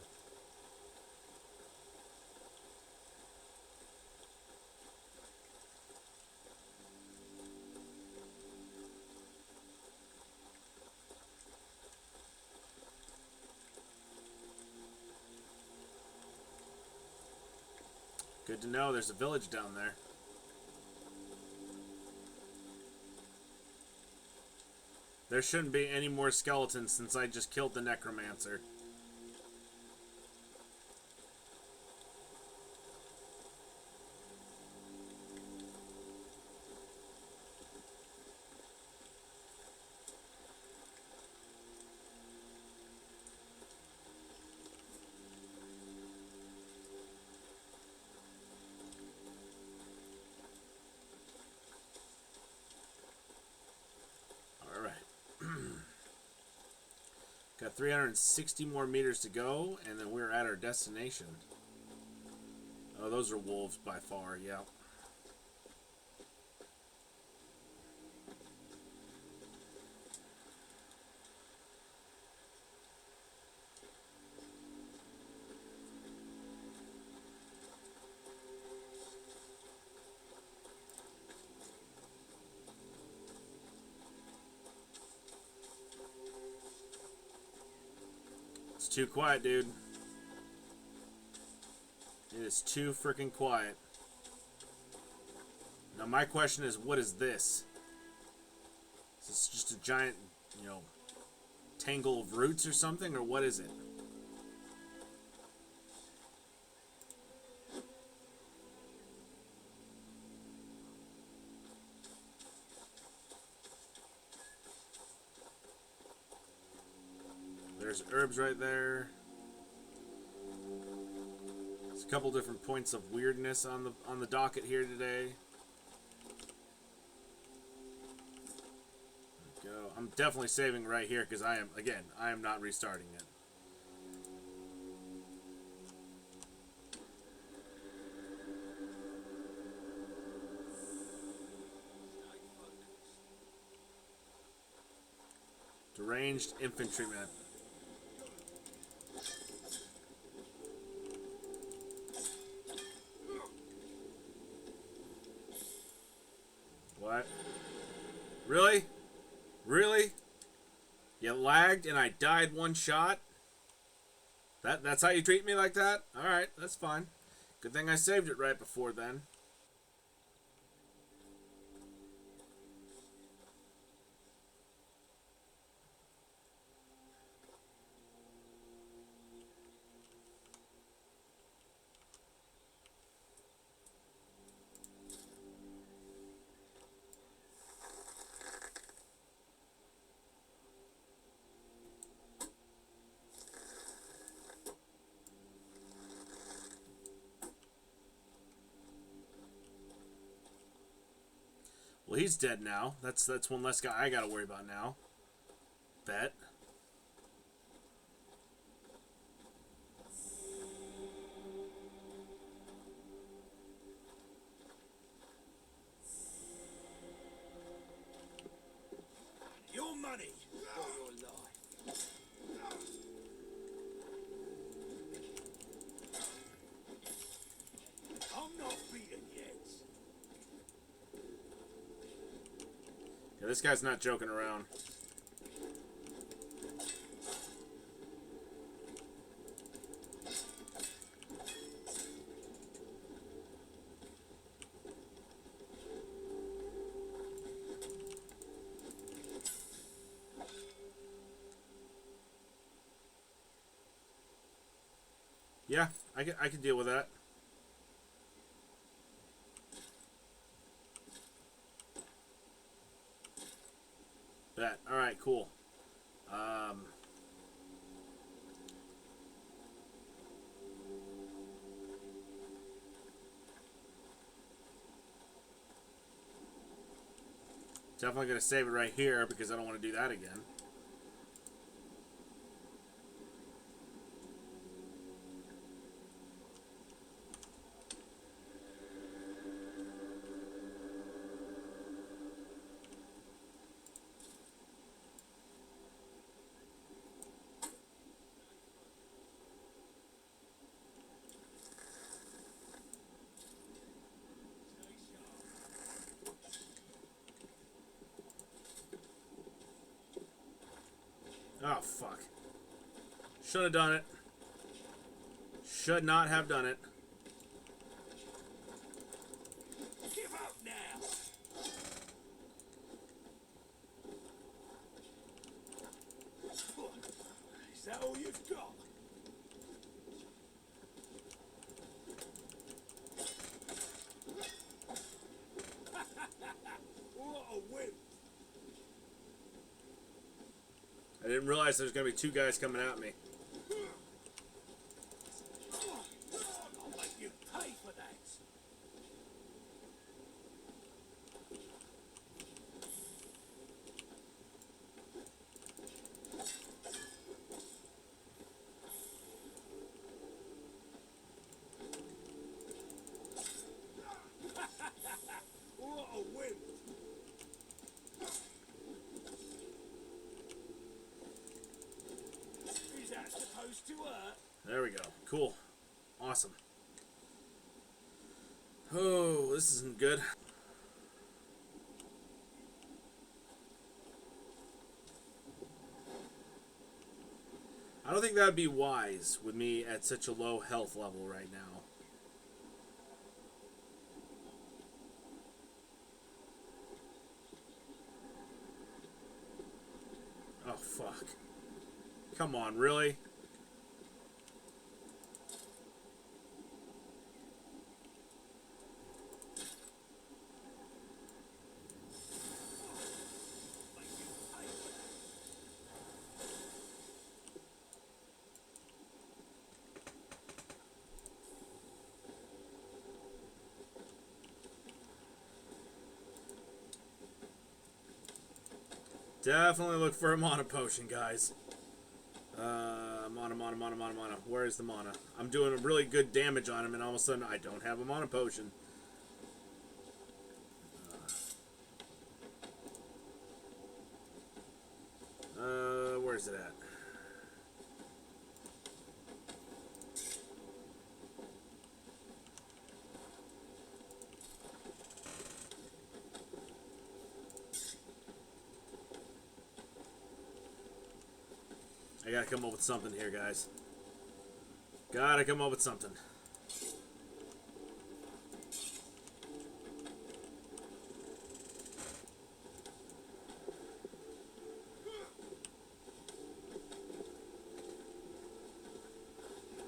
Good to know there's a village down there. There shouldn't be any more skeletons since I just killed the necromancer. Got 360 more meters to go, and then we're at our destination. Oh, those are wolves by far, yeah. It's too quiet, dude. It is too freaking quiet. Now my question is, what is this? Is this just a giant, tangle of roots or something, or what is it? There's herbs right there. There's a couple different points of weirdness on the docket here today. There we go. I'm definitely saving right here because I am not restarting it. Deranged infantryman. What? Really? Really? You lagged and I died one shot? That's how you treat me like that? Alright, that's fine. Good thing I saved it right before then. Well, he's dead now. That's one less guy I gotta worry about now. Bet. Your money or your life. I'm not beaten yet. Yeah, this guy's not joking around. Yeah, I can deal with that. Bet. All right, cool. Definitely gonna save it right here because I don't want to do that again. Oh, fuck. Should have done it. Should not have done it. Give up now. Is that all you've got? What a win. I didn't realize there's gonna be two guys coming at me. I'll make you pay for that. What a win. Is that supposed to hurt? There we go. Cool. Awesome. Oh, this isn't good. I don't think that would be wise with me at such a low health level right now. Oh, fuck. Come on, really? Definitely look for a mana potion, guys. Mana. Where is the mana? I'm doing a really good damage on him, and all of a sudden I don't have a mana potion. Where's it at? I gotta come up with something here, guys. Gotta come up with something.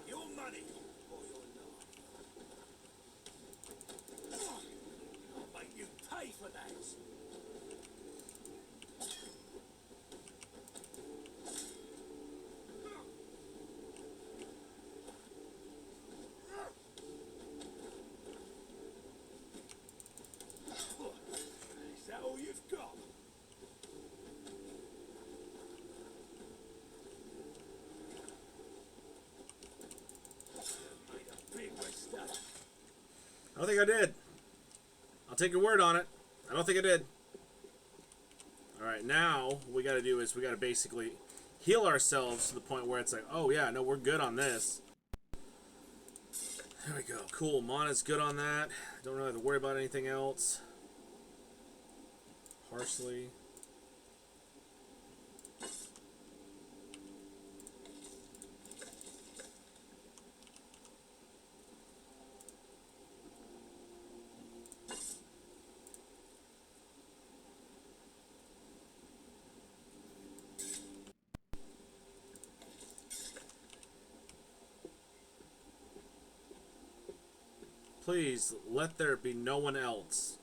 Your money or your life. I'll make you pay for that. don't think I did. I'll take your word on it. I don't think I did. Alright, now what we gotta do is we gotta basically heal ourselves to the point where it's like, oh yeah, no, we're good on this. There we go. Cool. Mana's good on that. Don't really have to worry about anything else. Parsley. Please, let there be no one else.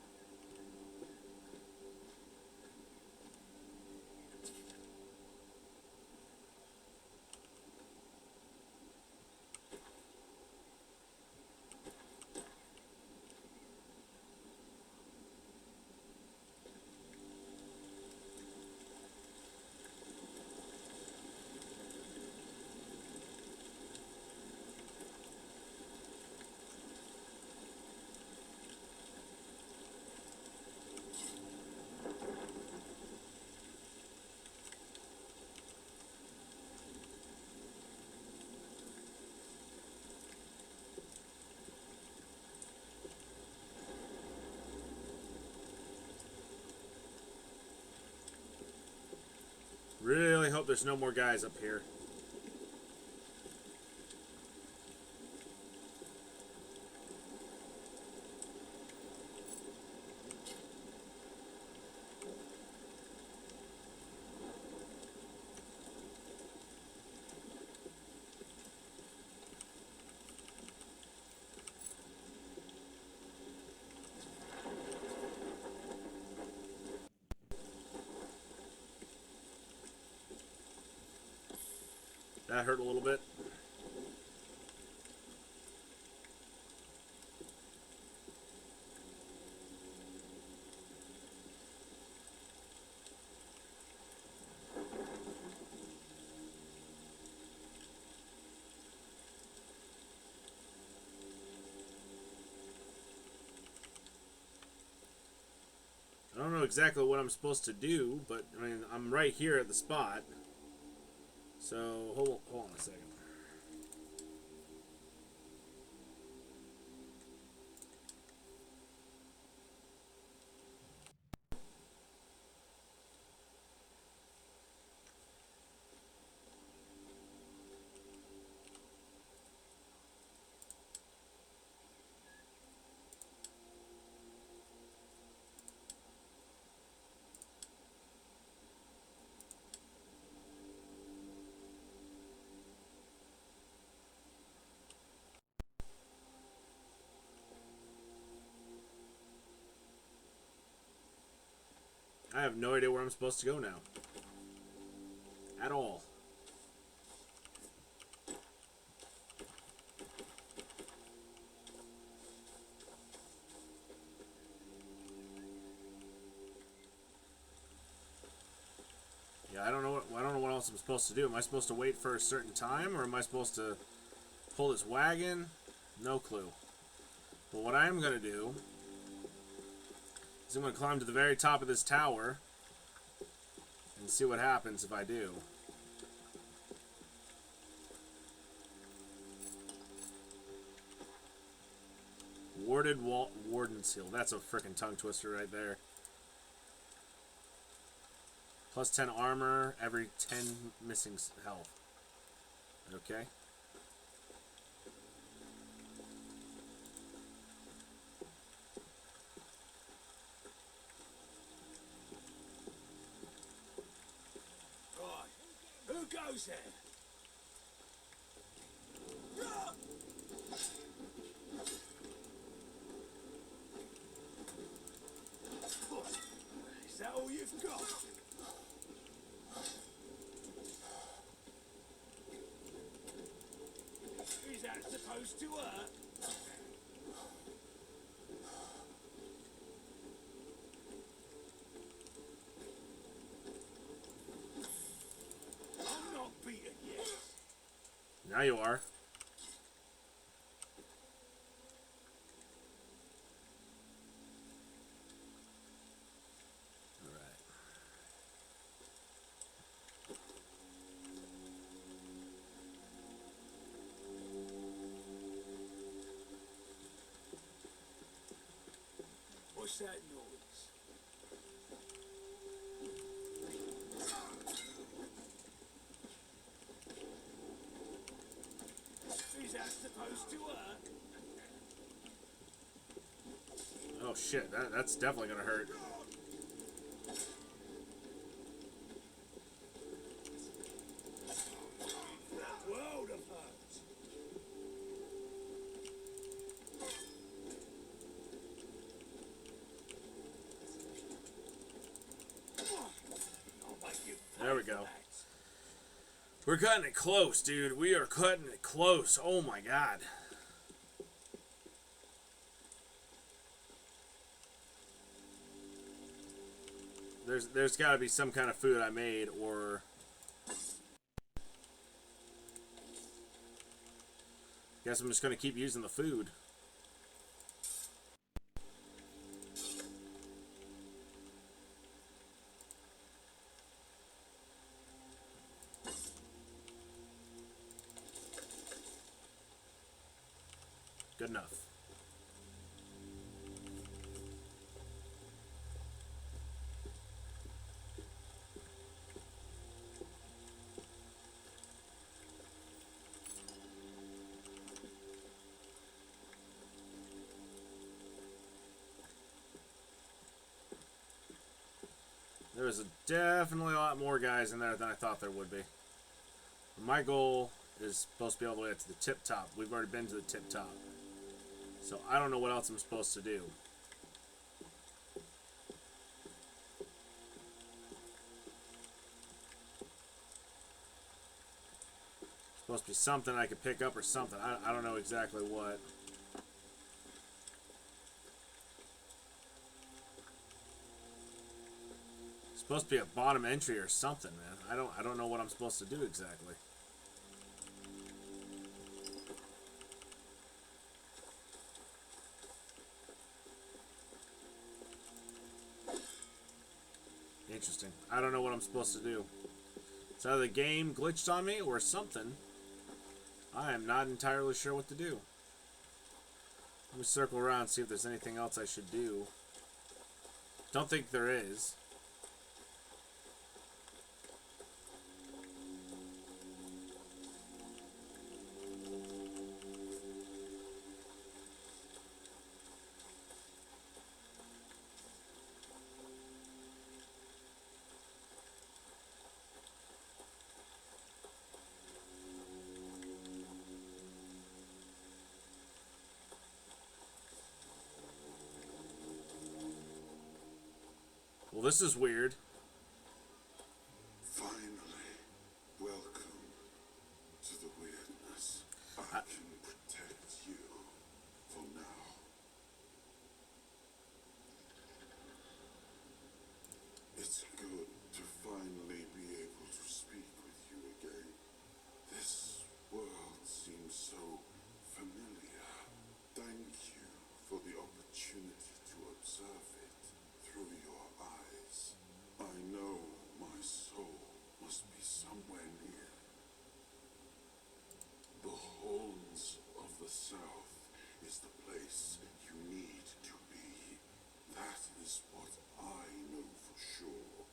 Really hope there's no more guys up here. That hurt a little bit. I don't know exactly what I'm supposed to do, but I mean, I'm right here at the spot. So, hold on a second. I have no idea where I'm supposed to go now. At all. Yeah, I don't know what else I'm supposed to do. Am I supposed to wait for a certain time, or am I supposed to pull this wagon? No clue. But what I am going to do is I'm going to climb to the very top of this tower and see what happens if I do. Warded Warden's Seal. That's a freaking tongue twister right there. Plus 10 armor, every 10 missing health. Okay. Right. Who goes there? Is that all you've got? Is that supposed to hurt? I'm not beaten yet. Now you are. What's that noise? Is that supposed to hurt? Oh shit, that's definitely gonna hurt. World of hurt. I'll make you pay There we for go. that. We're cutting it close, dude. We are cutting it close. Oh my god. There's got to be some kind of food I made, or guess I'm just gonna keep using the food. Good enough. There's definitely a lot more guys in there than I thought there would be. My goal is supposed to be all the way up to the tip top. We've already been to the tip top. So I don't know what else I'm supposed to do. Supposed to be something I could pick up or something. I don't know exactly what. Supposed to be a bottom entry or something, man. I don't know what I'm supposed to do exactly. Interesting. I don't know what I'm supposed to do. It's either the game glitched on me or something. I am not entirely sure what to do. Let me circle around and see if there's anything else I should do. Don't think there is. Well, this is weird. Finally, welcome to the weirdness. I can protect you for now. It's good to finally be able to speak with you again. This world seems so familiar. Thank you for the opportunity to observe it through your eyes. I know my soul must be somewhere near. The Horns of the South is the place you need to be. That is what I know for sure.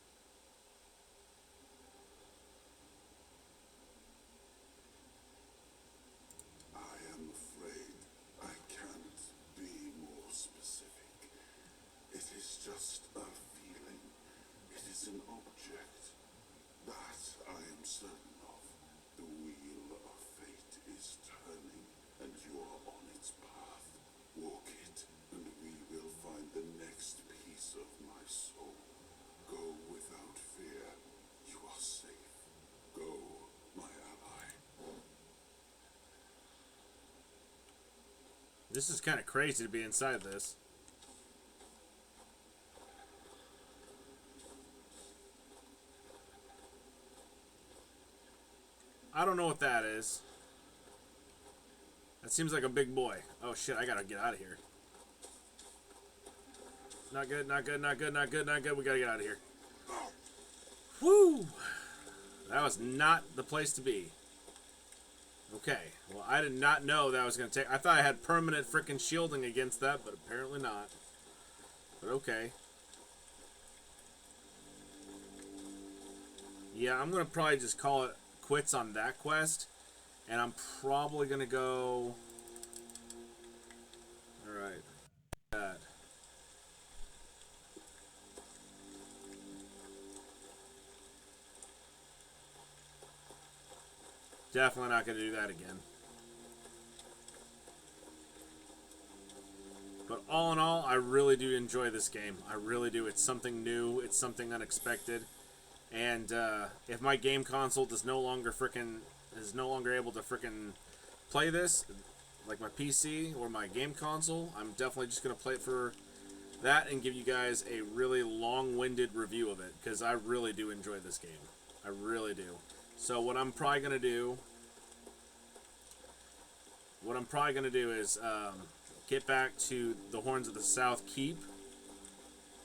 I am afraid I can't be more specific. It is just a feeling. It is an object. That I am certain of. The wheel of fate is turning, and you are on its path. Walk it, and we will find the next piece of my soul. Go without fear. You are safe. Go, my ally. This is kind of crazy to be inside this. I don't know what that is. That seems like a big boy. Oh shit, I gotta get out of here. Not good, not good, not good, not good, not good. We gotta get out of here. Woo! That was not the place to be. Okay, well, I did not know that was gonna take. I thought I had permanent freaking shielding against that, but apparently not. But okay. Yeah, I'm going to probably just call it quits on that quest. And I'm probably going to go... Alright. That. Definitely not going to do that again. But all in all, I really do enjoy this game. I really do. It's something new. It's something unexpected. And if my game console is no longer able to frickin' play this, like my PC or my game console, I'm definitely just gonna play it for that and give you guys a really long-winded review of it, because I really do enjoy this game. I really do. So what I'm probably gonna do is get back to the Horns of the South Keep,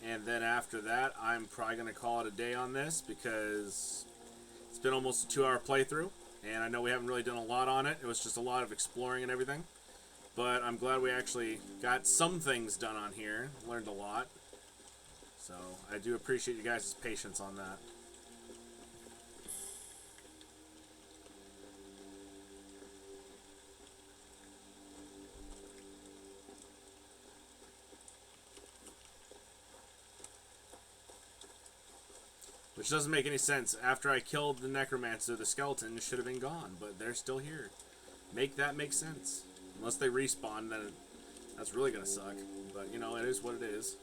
and then after that I'm probably gonna call it a day on this, because it's been almost a 2-hour playthrough, and I know we haven't really done a lot on it. It was just a lot of exploring and everything. But I'm glad we actually got some things done on here. Learned a lot. So I do appreciate you guys' patience on that. Which doesn't make any sense. After I killed the necromancer, the skeleton should have been gone, but they're still here. Make that make sense. Unless they respawn, then that's really gonna suck. But, you know, it is what it is.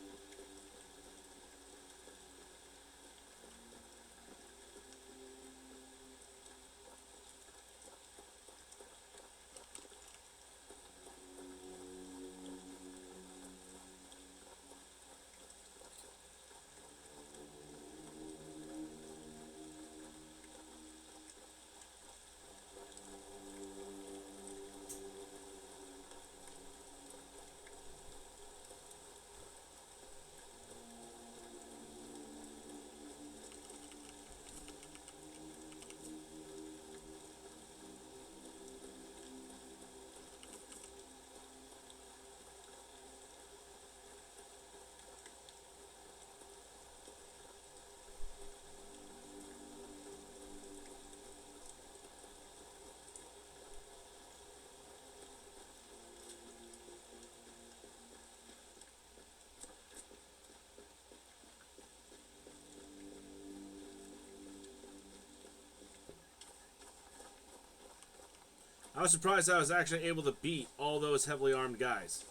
I was surprised I was actually able to beat all those heavily armed guys.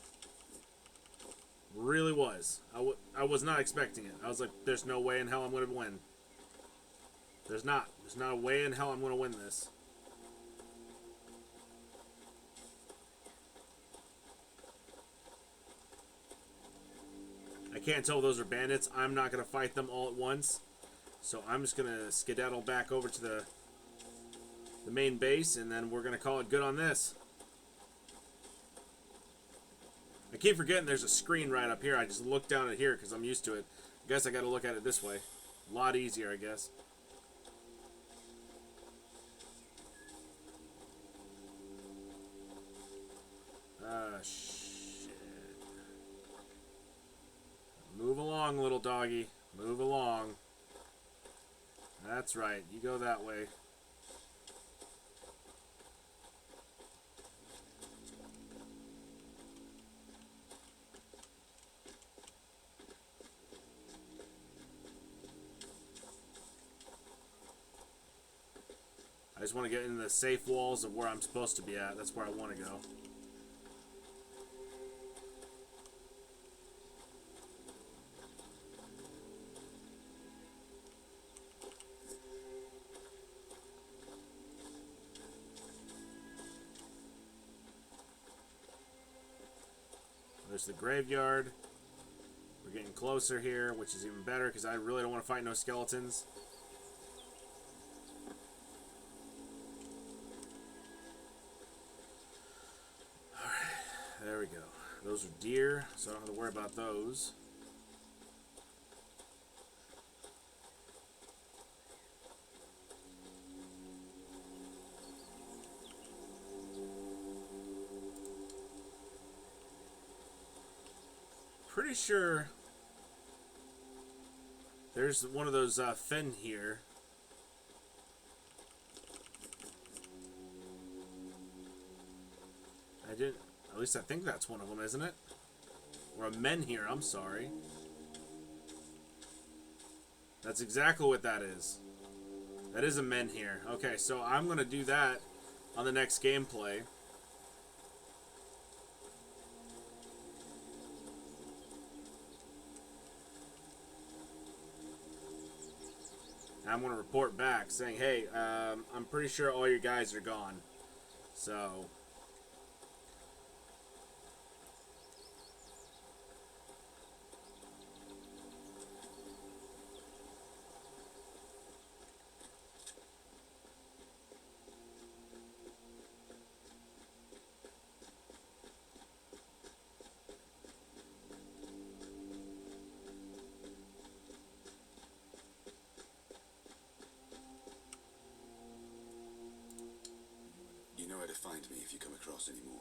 Really was. I was not expecting it. I was like, there's no way in hell I'm going to win. There's not a way in hell I'm going to win this. I can't tell if those are bandits. I'm not going to fight them all at once. So I'm just going to skedaddle back over to the main base, and then we're going to call it good on this. I keep forgetting there's a screen right up here. I just look down at here because I'm used to it. I guess I got to look at it this way. A lot easier, I guess. Shit. Move along, little doggy. Move along. That's right. You go that way. I just want to get into the safe walls of where I'm supposed to be at. That's where I want to go. There's the graveyard. We're getting closer here, which is even better because I really don't want to fight no skeletons. There we go. Those are deer, so I don't have to worry about those. Pretty sure There's one of those Fen here. At least I think that's one of them, isn't it? Or a men here, I'm sorry. That's exactly what that is. That is a men here. Okay, so I'm going to do that on the next gameplay. And I'm going to report back saying, hey, I'm pretty sure all your guys are gone. So... You know where to find me if you come across any more.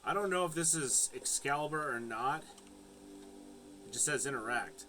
I don't know if this is Excalibur or not. It just says interact.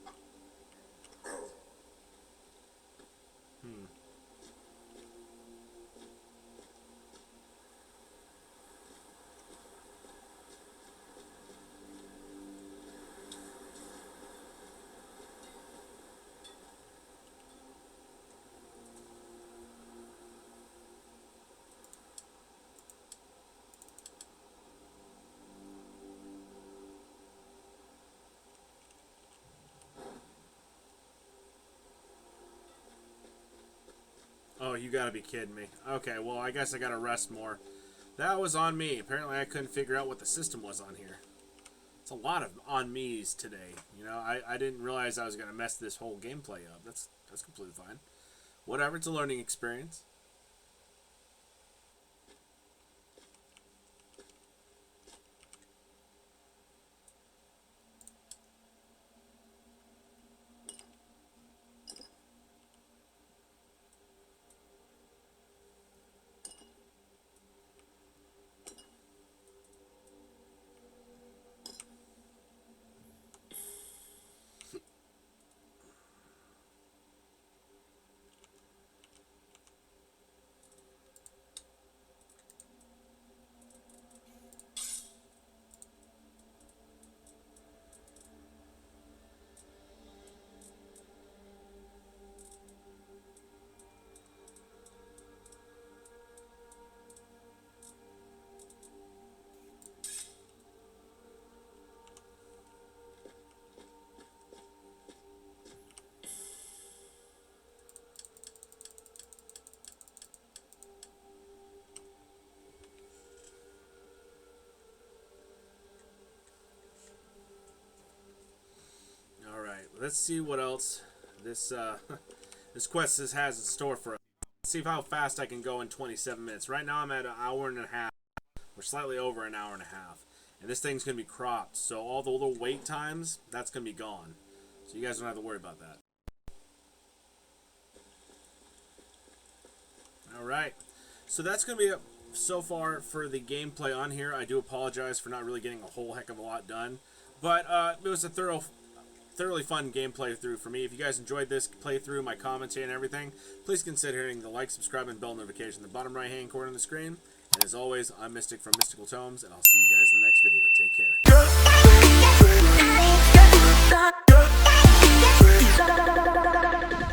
Oh, you gotta be kidding me. Okay, well, I guess I gotta rest more. That was on me. Apparently, I couldn't figure out what the system was on here. It's a lot of on me's today. You know, I didn't realize I was gonna mess this whole gameplay up. That's completely fine. Whatever, it's a learning experience. Let's see what else this this quest has in store for us. Let's see how fast I can go in 27 minutes. Right now I'm at an hour and a half. We're slightly over an hour and a half. And this thing's going to be cropped. So all the little wait times, that's going to be gone. So you guys don't have to worry about that. Alright. So that's going to be it so far for the gameplay on here. I do apologize for not really getting a whole heck of a lot done. But it was a thoroughly fun game playthrough for me. If you guys enjoyed this playthrough, my commentary and everything, please consider hitting the like, subscribe, and bell notification in the bottom right hand corner of the screen. And as always, I'm Mystic from Mystical Tomes, and I'll see you guys in the next video. Take care.